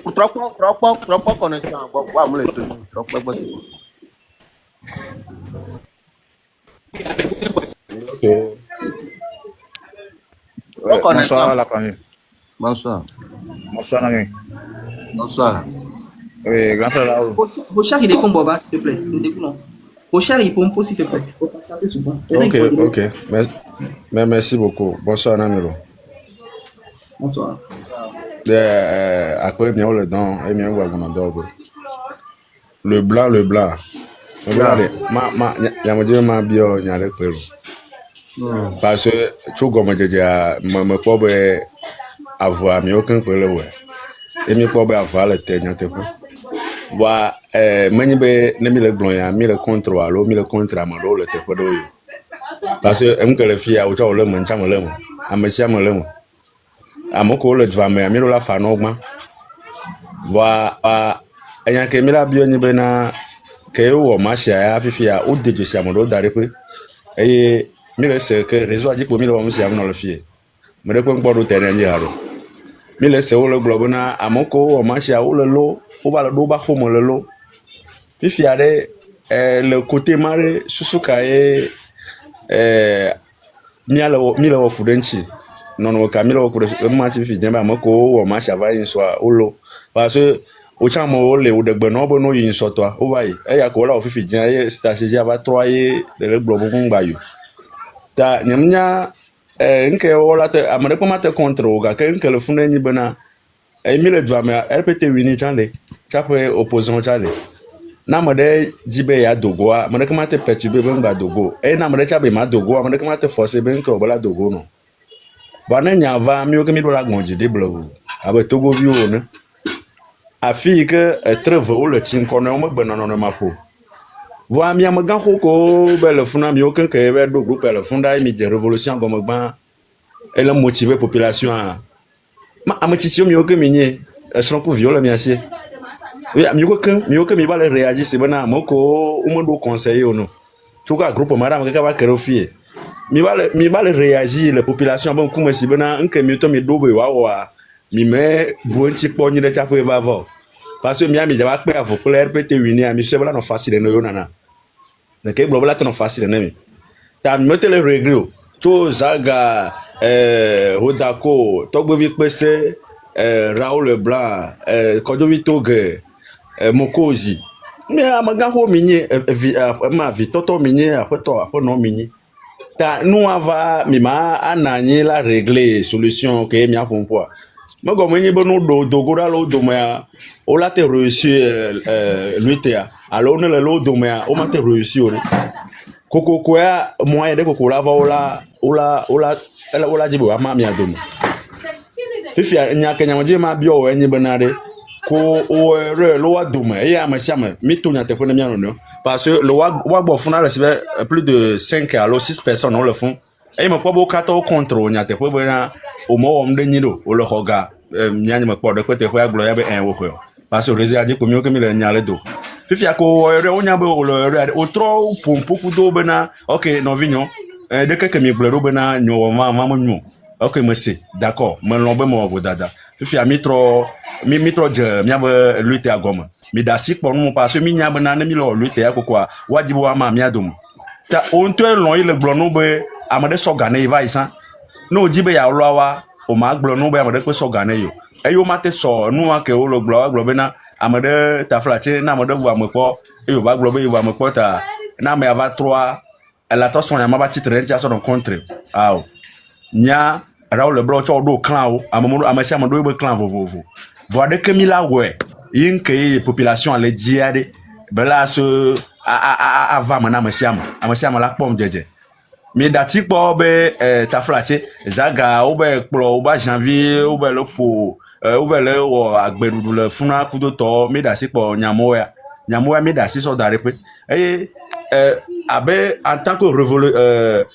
Speaker 5: pour trois connaissances,
Speaker 19: Ok. Ouais, bonsoir à la famille.
Speaker 5: Bonsoir.
Speaker 19: Bonsoir, Nami.
Speaker 5: Bonsoir.
Speaker 19: Oui, grand frère Raoul.
Speaker 3: Rochard, il est comme Boba, s'il te plaît. Rochard, il pompe, s'il te plaît.
Speaker 19: Ok. Mais merci beaucoup. Bonsoir, Namiro.
Speaker 3: Bonsoir.
Speaker 19: Après, bien, le don, et bien, le blanc. Ma bio, il y a le père. Parce que tout comme je dis, me peux avoir, mais aucun problème. Et me peux avoir le terrain. Wa many be ne mi le blon ya mi le contre alo mi le contre amalo le te podo yo parce que em que le fia o jo le mon chamo le mo amesia mo le mo amoko le dva me mi la fa no gba wa eyan ke mi la bi oni be na ke wo ma sha ya fifia o deje sia mo do dare pe eye mi le se que réseau a dit pour mi le mo sia mo le fie me de ko ngbodo tere ni haro mi le se o le globo na amoko o ma sha o le lo o ba le do ba fo mo le lo fifia de le côté maré susuka e mila wo kudenchi non wo kamila wo kudenchi mati fi jamba mako wo ma shava yin so olo parce que o chamo le o de gbeno bo no yin so to o vai e ya ko la o fi jan e stratégie ava 3 e le globo ngba yo ta nyamnya nke o la te amere ko mate contre o ga ke nke le fune ni bana e mile dwa me rpt wini chande chape opposition chale na mode jibe ya dogo a mode kama te perturber ben ba dogo e na mode chabe ma dogo a mode kama te forcer ben ko bala dogo no bana nya va mi o ke mi do la gonji de blo abe togo vi o ne afi que treve o le tin kono mo gbe no ma po vo mi am gan ko be le funa mi o ke be dogo pe le funda mi de révolution comme gban et le motiver population ma amatition mi o ke mi nye son ko viole mi asie. Oui, mieux que mi va réagir, c'est bon, moko, ou mon do conseiller ou non. Tu vois, groupe madame, qui va créer. Mi va réagir, la population, bon, comme si bon, un que mi to mi double, wawa, mi met bon petit pognon de chapeau va voir. Parce que mi a mis de la paix à vos clairs, peut-être unir, mi se voilà non facile, non, nana. Donc, il blabla non facile, non. T'as mis le réglo, tu zaga, Rodako, Togbovi Pese, Raoul Leblanc, Kodovi Togue, Mokozi. Mais à ma gare au minier, ma vie, toto minier, après non minier. Nous avons anani la régler solution que mi a pour moi. Moi comme ni bon do la lo do ma o la te réussir lutter. Alors on le lo do ma o ma te réussir. Koko quoi moyen de koko la va ola jibo ama mi adom. Fifi nya kenya mo je ma bi o enyi benade. Ko o re lo wa dome e ya masiama mi to nya te ko na mi anono parce que le wa bo funa receiver plus de 5 à 6 personnes on le font e mo po bo kata o contrôle nya te ko bena o mo o mde nyiro o le hoga nya nya mo po de ko te ko ya glo ya be en wo ko parce que rési adi ko mi o ke mi le nya le do fifi ko re o nya be o le re o tro pompo ku do bena OK no vignon de que mi glo bena nyo ma nyo OK merci d'accord me lombe mo vo dada fifi a mitro je miabe lutte à gomme mi da sik pour nous parce que mi nyaba na mi lo lutte à quoi wajibu wa ma mi adum ta on te lon ile gblono be amade so gane va isan no jibe ya lo wa o ma gblono be amade ko so gane yo e yo mate so nu wa ke o lo glo be na amade ta flache na amade vu amepo e yo ba glo be yo amepo ta na me ava 3 la toson ya ma ba titre ntia so don contre aw nya Raoul Leblanc cho do clan o amomo amasi amado be clan vovovo voix de Camilla ouais yin que population les diade bela so avant mana amasiama la pom jeje mi dati po be ta flache zaga o be plo o ba janvier o be le fo o be le o agbedudu le funa kudo to mi dati po nyamoya mi dati so dare pe abe en tant que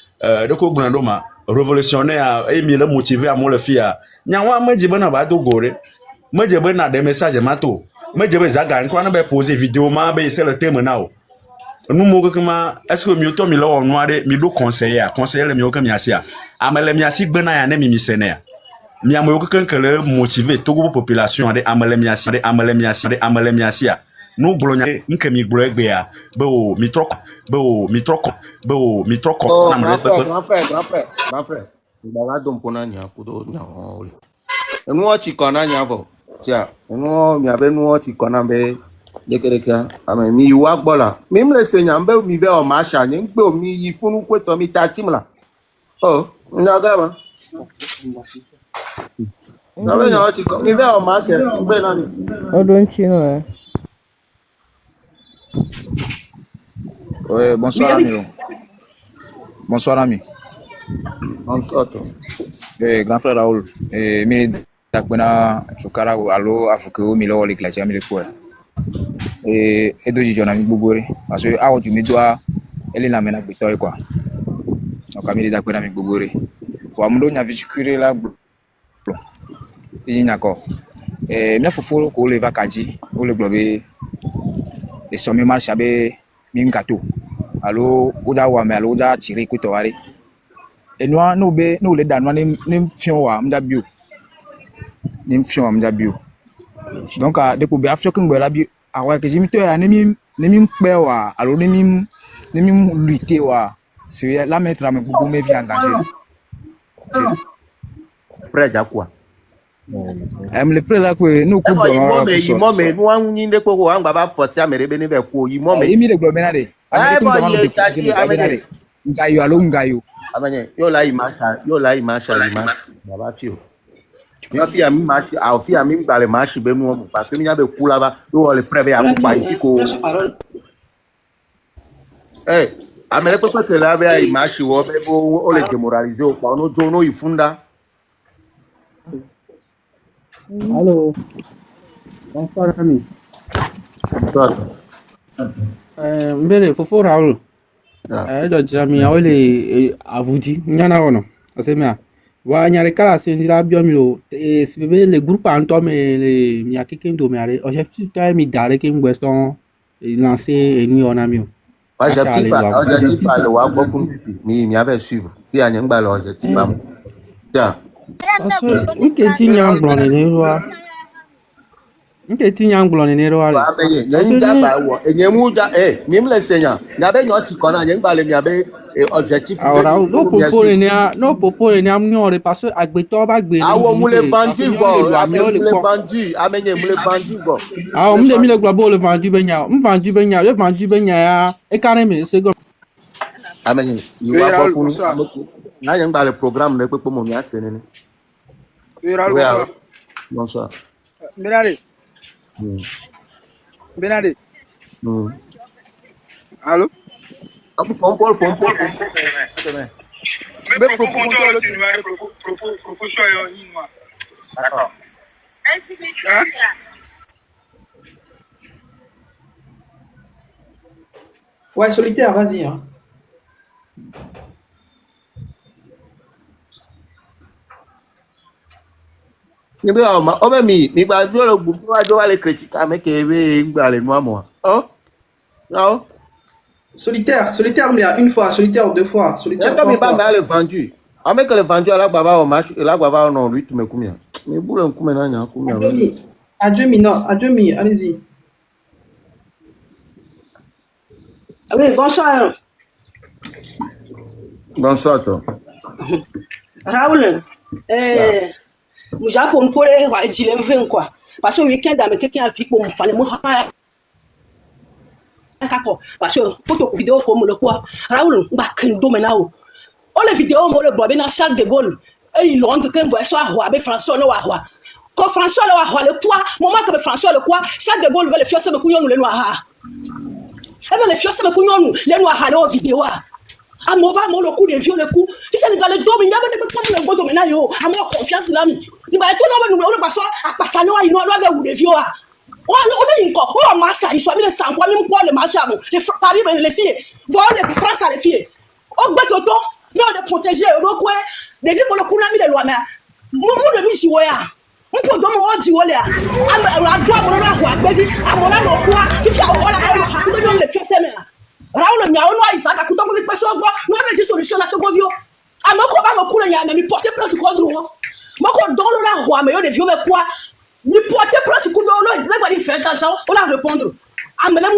Speaker 19: de ko gbandoma révolutionnaire et mi le motiver à mon le fia nyawa maji bana ba do gore maji bana des messages mato maji be zaga nko na be poser vidéo ma be c'est le thème now nous mo kama est-ce que mi to mi lo noire mi do conseiller mi o kama asia amele mi asi gbana ya na mi sene mi amoyo kan le motiver togo population de amele mi asia no blonya nke mi glo egbe ya be o mi troko na me respect
Speaker 5: grand frère ba dom pona nya kudo nya o enu chi kona nya vo tia enu mi abe nu chi kona be dekereka ame mi wa gbola mi mle se nya mbe mi ve o ma sha ni gbe o mi yi funu kweto mi ta timla oh ndaga ba na be nya chi ko mi ve o ma sha gbe na ni
Speaker 20: odon chi no
Speaker 21: Ouais, bonsoir ami. Bonsoir ami.
Speaker 5: Bonsoir.
Speaker 21: Grand frère Raoul. Mi takbena chukara alo afuko mi lo le classe mi le quoi. Et doji jona mi bubore parce que awo tu mi doit ele na mena bitoy quoi. Donc ami takbena mi bubore. Wa mundo nya vichukure la nya ko. Mi afufo ko le vakaji o le globe et somme marche abe mingato alo uja wa me alo uja chiri kuto wari enwa no be no le danwa ni fion wa mda bio donc de ko be afio kin gbera bi awa ke jimi to ya ni mi Nemi wa, alors nemi lutter wa, c'est la mettre à me beaucoup me vie en danger.
Speaker 5: Prêt à quoi?
Speaker 21: Le prêt là que nous coupe
Speaker 5: mais nous on n'y n'est pas on va forcer à me révéler vers quoi il m'a
Speaker 21: mis le globenade. Ngayo alo ngayo.
Speaker 5: Amanye yo la image baba fio. Yo fi ami match a fi ami gba le match be nu parce que mi ya be ku la ba yo le prêt à coupa ici ko. Eh, amele ko que la be image wo be o le démoraliser o pa no jono ifunda.
Speaker 20: Allô. Bonsoir ami.
Speaker 5: Bonsoir.
Speaker 20: Mbele fofo Raoul. Do jami awele avuji nyana wono. Osemia. Wa nyare kala sendira biomilo sibebe le groupe anto me le mi akeke ndo me are. Objectif ta mi dare ke ngweston lancer eni ona mi o.
Speaker 5: Objectif le wa gbo fun fifi mi ave suivre. Fi anya ngba le objectif am. Tiens.
Speaker 20: Nke tinye ngblon ni ruwa. Nke tinye ngblon ni ruwa.
Speaker 5: Ba me yen da ba wo enyemu da mi mle senya. Na be nyo ti kona yen gba le mi abe objectif.
Speaker 20: Alors no popole ni amnyore parce que agbeto ba gbe ni.
Speaker 5: Awo mule bandi go, mule bandi, amenye mule bandi go.
Speaker 20: Ah mule mi le gba bo le bandi benya, bandi benya ya e carrément c'est go.
Speaker 5: Amenye, you wa ko funu. Na yen gba le programme le pepo mo mi asene ni.
Speaker 22: Bonsoir.
Speaker 5: Bonsoir.
Speaker 22: Benade. Benade. Allô?
Speaker 5: Pompol.
Speaker 22: Mais propos d'accord.
Speaker 3: Ouais, solitaire, vas-y. Hein.
Speaker 5: Mi gba jo lo gbu wa jo wa le critique ame ke we ngba le noa mo. Oh? Non.
Speaker 3: Solitaire, mais une fois, solitaire deux fois, solitaire trois fois.
Speaker 5: Mais le vendu. Ame que le vendu à la baba au match, la baba non lui tu me combien? Mais boule un coup maintenant combien?
Speaker 3: Adjemi, allez-y.
Speaker 9: Oui, bonsoir.
Speaker 5: Bonsoir toi.
Speaker 9: Raoul, Mouja pour me couler, va dire le 20 quoi. Parce que le week-end, avec quelqu'un a fait pour me faire le mot. Parce que photo vidéo comme le quoi. Raoul, on va crindo maintenant. On les vidéos, on le voit bien dans la salle de Gaulle. Et ils l'ont dit qu'on voit ça avec François Noah. Quand François Noah le quoi, moment que François le quoi, salle de Gaulle veut les fiosser de couillon les noirs. Elle veut les fiosser de couillon les noirs dans la vidéo. À mon bas, mon le coup de vieux le coup. Tu sais, dans le domaine, il y a des personnes qui ont domaine. À moi, confiance là. Il va être tout le monde passe à Patano, il doit avoir des vieux. On a une coque, on marche, ils sont mis le sang, même quoi le marché. Les Paris, les filles, voir les France à les filles. On bat le temps, mais on est protégé. Les filles pour le coup, on a mis les lois. Mais nous, le mis sur on peut donner un petit wall. À droite, on a quoi, à mon âme, quoi, qui fait avoir la fier ses mains. Raoul, mais on a Isaac, à tout le monde, nous avons des solutions à tout le monde. À mon combat, mon coup, il y a même porté plein de contre moi. Moi, quand dans le roi, mais il y a des vieux, mais quoi? Ni porter plein de coups de l'eau, il va faire attention, on va répondre. Ah, mais là,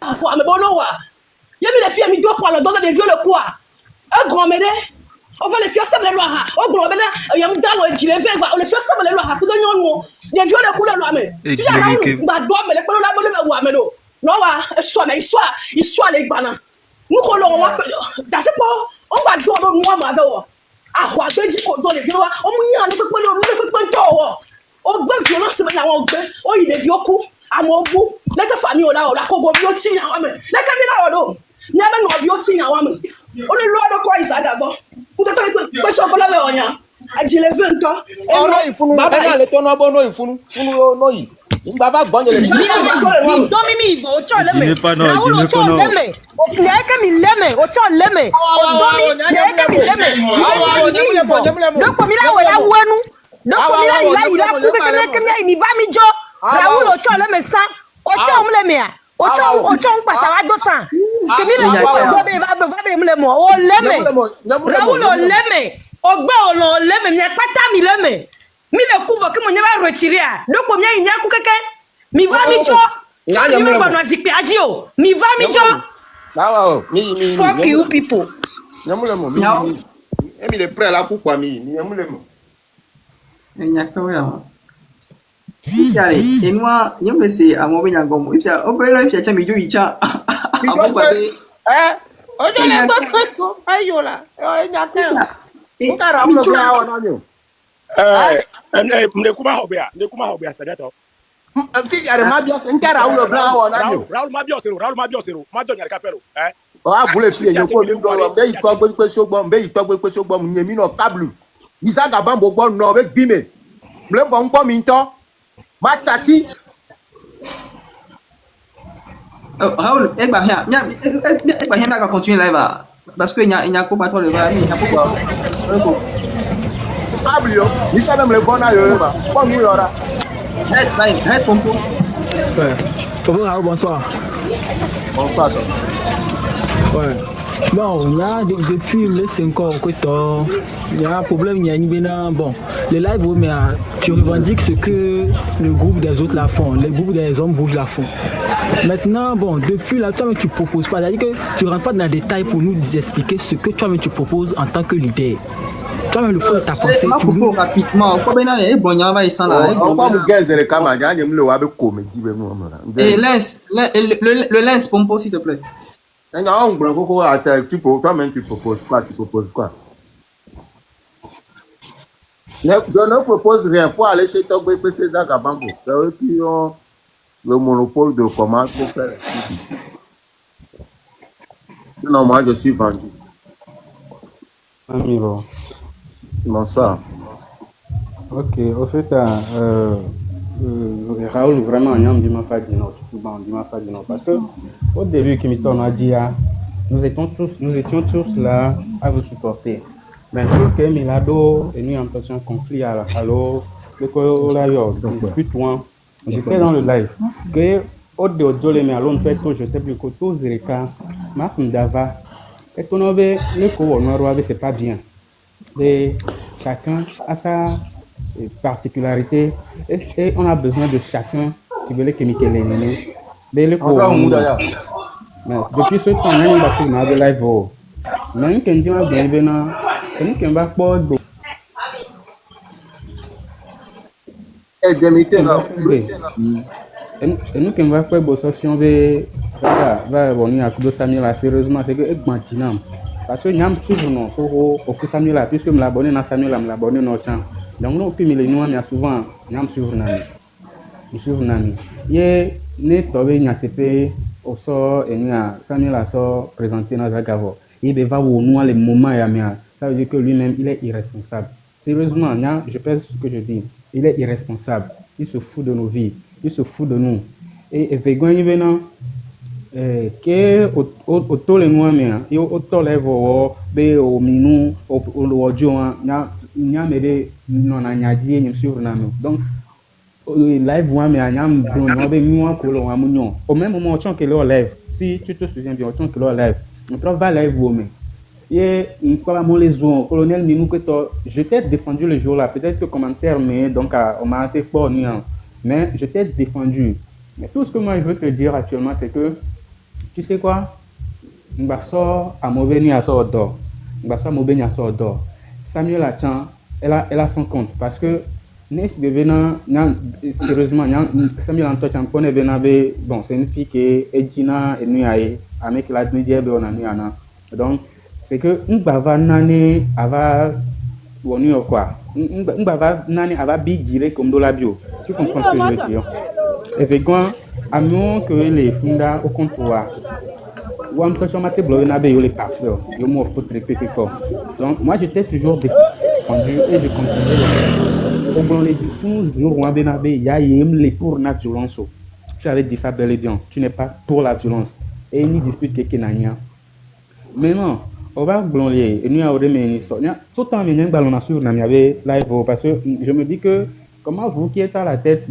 Speaker 9: mais bon, non, il y a mis les filles, mais deux fois, on donne des vieux, le quoi? Un grand médé, on va les faire ça, les lois. Oh, grand médé, il y a un temps, on les fait ça, les lois. Les vieux, le coup, les lois, mais. Tu sais, là, on va dormir, les colons, là, mais non. Non, il soit les bananes. Nous, on va, on va dormir, moi, ma vie. Ah, on va dire qu'on les vieux, on m'a dit on va violence, on il est vieux coup, à mon bout, les familles là, on a qu'on va vieux tiens, les cabinets là, n'y a même pas vieux tiens, on est loin de quoi ils agabent. Pour que tu sois là, on y a. A dit les 20 ans.
Speaker 5: Oh non, il faut nous aller le tournoi, bon, il faut nous, non, il va pas gagner les gens.
Speaker 2: Domimi, au choleme. Raoul, au choleme. Au knyaka mileme, au choleme. Au domi, knyaka mileme. Donc, comme il a oué ouénou. Donc, comme il a tout que il va mi jo. Raoul, au choleme ça. Au choleme. Au chol passe à 200. Kemile va me le au leme. Raoul, au leme. Ogbe olon leme mi pata mi leme. Mi le couvre que mon va retirer. Donc, pour moi, il n'y a que quelqu'un. Mi va, mi cho. Mi va, mi cho. Fuck you, people.
Speaker 5: Il est prêt là pour quoi, mi?
Speaker 3: Il n'y a que rien. Et moi, il me c'est à mon bien gomme. Il fait au père, il fait jamais du icha. Raoul, il va continuer là, parce qu'il y a un coup battre le bas, il y a pourquoi. Il s'est même le bon à eux, pas nous l'aura. Reste ton coup.
Speaker 1: Bonjour Raoul, bonsoir.
Speaker 5: Bonsoir.
Speaker 1: Ouais. Bon, là, depuis les 5 ans, il y a un problème, il y a une bon, les lives, mais tu revendiques ce que le groupe des autres la font, les groupes des hommes rouges la font. Maintenant, bon, depuis là, toi, tu proposes pas, c'est-à-dire que tu rentres pas dans les détails pour nous expliquer ce que toi, tu proposes en tant que leader. Toi, le fond de ta pensée.
Speaker 3: Tu nous rapidement, et le lens pompo, s'il te plaît.
Speaker 5: Toi-même, tu proposes quoi? Je ne propose rien. Il faut aller chez Togbe PC Zagabambo. C'est eux qui ont le monopole de comment pour faire. Non, moi, je suis vendu.
Speaker 8: Amigo.
Speaker 5: Non, ça.
Speaker 8: Ok, au fait, Raoul, vraiment, on m'a fait dire non, parce que au début, Kimiton a dit, nous étions tous là à vous supporter. Mais tout que Milado est nous en position conflit alors le Colorayo dispute j'étais dans le live que au de mais alors peut-être je sais plus que tous les cas Makundava et on avait le Colorayo c'est pas bien. Et chacun a sa particularité et on a besoin de chacun si vous voulez que Mikel est mais le mais depuis ce temps on va faire un live même quand on va bien venir on va pas et nous qu'on va faire une session de va venir à Kudo Samuel sérieusement c'est que maintenant parce que nous suivre non au Samuel puisque me l'abonner dans Samuel me l'abonner dans champ donc nous puis les nous on souvent nous suivre nani ye ne tobe nyatepe au sort et nous Samuel a sort présenté dans Zagavo il va où nous les moments ya mia ça veut dire que lui-même il est irresponsable sérieusement je pense ce que je dis il est irresponsable il se fout de nos vies il se fout de nous et vegan il venant que au tole nous mais au tole vo be au minu au audio nya mede non na nyadie nyim sur na no donc live moi mais nyam don no be moi ko lo amunyo au même moment on que le live si tu te souviens bien on que le live on travaille live wo mais et comment les zones colonel Minou que je t'ai défendu le jour là peut-être que commentaire mais donc on m'a été fort mais je t'ai défendu mais tout ce que moi je veux te dire actuellement c'est que tu sais quoi Mbasso a mauvais ni à sort d'or Samuel Achan elle a son compte parce que n'est devenant sérieusement Samuel Antoine connaît benabe bon c'est une fille qui est Gina et nuaye avec la média be on a nuana donc c'est que Mbava nani ava woni quoi Mbava nani ava bigire comme de la bio tu comprends ce que je veux dire et vegan amion que les funda au comptoir ou en tout cas ma table on a les parfait yo mo faut répéter quoi donc moi j'étais toujours défendu et je continuais au bon les toujours on benabe ya yem les pour la violence tu avais dit ça bel et bien tu n'es pas pour la violence et ni dispute que nanya maintenant on va glorier et nous a remis tout temps venir ballon sur na miabe live parce que je me dis que comment vous qui êtes à la tête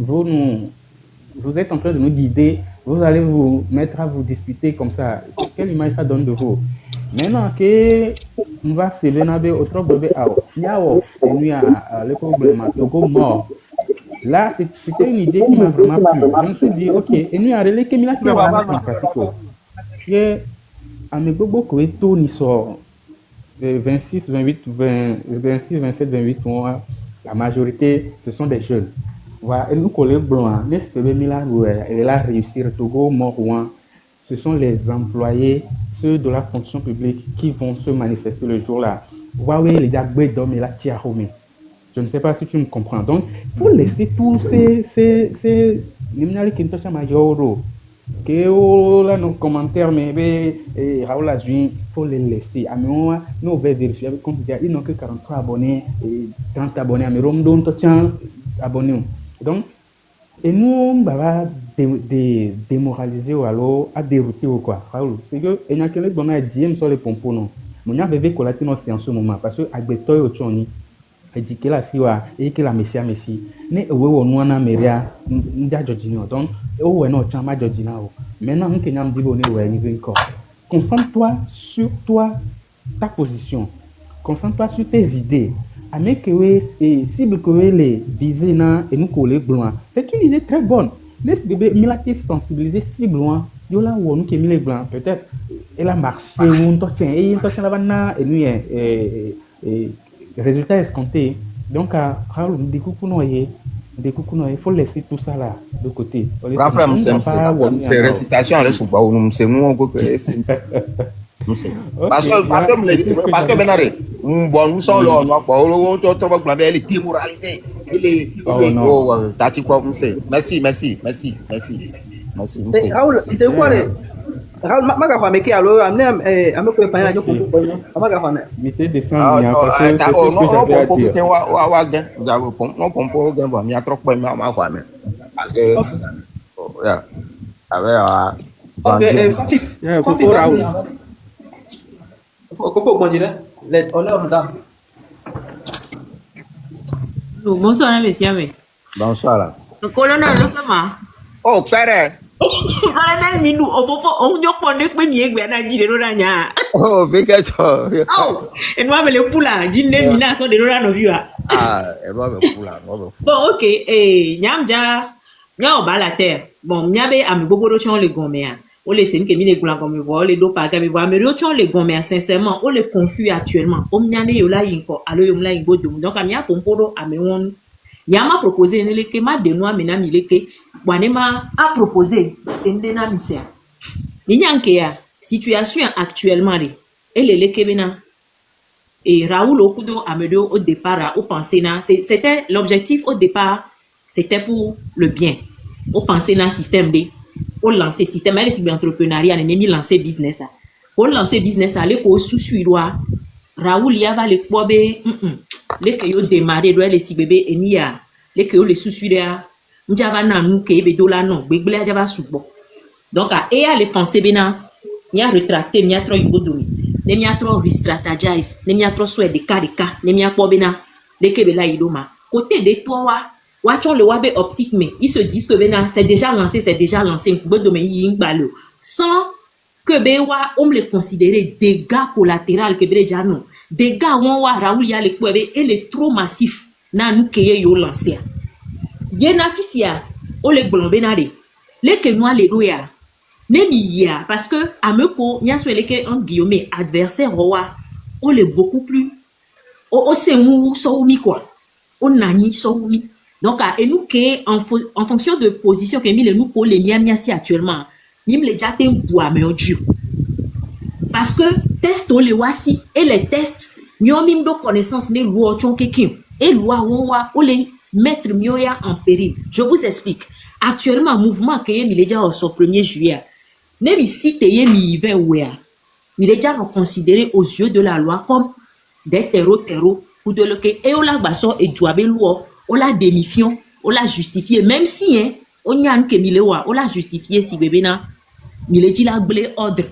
Speaker 8: vous êtes en train de nous guider, vous allez vous mettre à vous disputer comme ça. Quelle image ça donne de vous? Maintenant que on va se venaber au trop bébé Yao, et nous le problème Togo mort. Là, c'était une idée qui m'a vraiment plu. Je me suis dit, ok, et nous, relais que Mila qui va mettre en pratique. Que à mes bobo que tout n'y sort 26, 28, 26, 27, 28 mois, la majorité, ce sont des jeunes. Voilà, et nous, collègues blancs, n'est-ce que Mila, elle a réussi Togo mort. Ce sont les employés, ceux de la fonction publique qui vont se manifester le jour-là. Waouh, les gars, je ne sais pas si tu me comprends. Donc, il faut laisser tous ces que nos commentaires, mais Raoul il faut les laisser. À nous, on va vérifier. Comme je dis, ils n'ont que 43 abonnés et 30 abonnés. Mais on abonnés. Donc, et nous, on va démoraliser ou alors à dérouter ou quoi. Raoul, c'est que il y a quelqu'un qui a dit sur les pompons. Non, mon a bébé collaté non c'est en ce moment parce que Agbetoy Ochoni a dit que la siwa et que la messia messi ne wewe onwana meria ndia Georgina donc o we no chama Georgina o maintenant on kenyam dibo ne we ni encore. Concentre-toi sur toi, ta position. Concentre-toi sur tes idées. Avec que cible que les viser et nous coller blanc. C'est une idée très bonne. Laisse bébé militer sensibiliser cible loin. Yo là où nous qui mis les blancs peut-être elle a marché ou on tient et on tient là-bas et nous résultat escompté. Donc Raoul des coucou noyé il faut laisser tout ça là de côté.
Speaker 5: Grand frère, c'est récitation là sous bas nous c'est nous que parce que Benaré nous sommes là on trop plan elle est démoralisée merci
Speaker 9: Raoul c'était quoi les Raoul maga kwa meki alors amener ameko pa na joko ko maga kwa
Speaker 8: mettez des sons parce que
Speaker 5: parce que
Speaker 9: ok Raoul faut qu'on dirait les honneurs madame.
Speaker 4: Bonsoir messieurs.
Speaker 5: Bonsoir.
Speaker 4: Le colonel le sama.
Speaker 5: Oh père.
Speaker 4: Colonel Minou ofofo on yoko ne pe mi egbe na jire ro nya.
Speaker 5: Oh vegeto.
Speaker 4: Oh, et moi me le pula jine mina so de ro no viwa.
Speaker 5: Et moi me pula.
Speaker 4: Bon OK, nyamja nya o ba la terre. Bon nyabe am gogoro chon le gomea. O le sen ke mi ne gula comme voir les do pa ka mi voir mais chon le gomea sincèrement on le confus actuellement. O mnyane yo la yinko alo yo mla yingo dum. Donc amia pomporo amewon Yama proposé ne leke ma de noa mena mileke wanema a proposé endena misia. Ninyanke ya situation actuellement et le leke bena et Raoul Okudo Amedo au départ au pensé na c'était l'objectif au départ c'était pour le bien. Au pensé na système de au lancer système elle c'est entrepreneuriat ne mi lancer business a. Au lancer business a le ko susuiroa Raoul y va le pobe les que yo démarrer doit les si bébé et nia les que yo les sous-suria njava na nu ke be dola non gbegbele ajaba subo donc a les penser bena nya retracter nya trop ibodomi ne nya trop restrategize ne nya trop souhait de cas ne nya po bena les que be la idoma côté de toi wa chon le wabe optique mais ils se disent que bena c'est déjà lancé bodomi yingbalo sans que bewa on les considérer dégâts collatéraux que be non des gars won wa Raoul ya le kwebe et le trop massif na nu keye yo lancer yena fisia o le glombe na de le ke noa le doya ne mi ya parce que ameko nya so le ke en guillemets adversaire wa o le beaucoup plus o se mu so mi quoi o nani so mi donc et nous que en fonction de position que mi le nous ko le mia si actuellement mi me le jate bois mais audio parce que test on les voici et les tests miomi ndo connaissance ne loi chon kekim et loi wonwa ou les mettre mioya en péril. Je vous explique. Actuellement mouvement que mi déjà au 1er juillet. Ne mi cite mi 20 ouya. Mi déjà non considéré aux yeux de la loi comme des terreaux ou de le que et on la basso et doabe loi, on la démifion, on la justifié même si on y a que mi le wa, on la justifié si bébé na mi le dit la blé ordre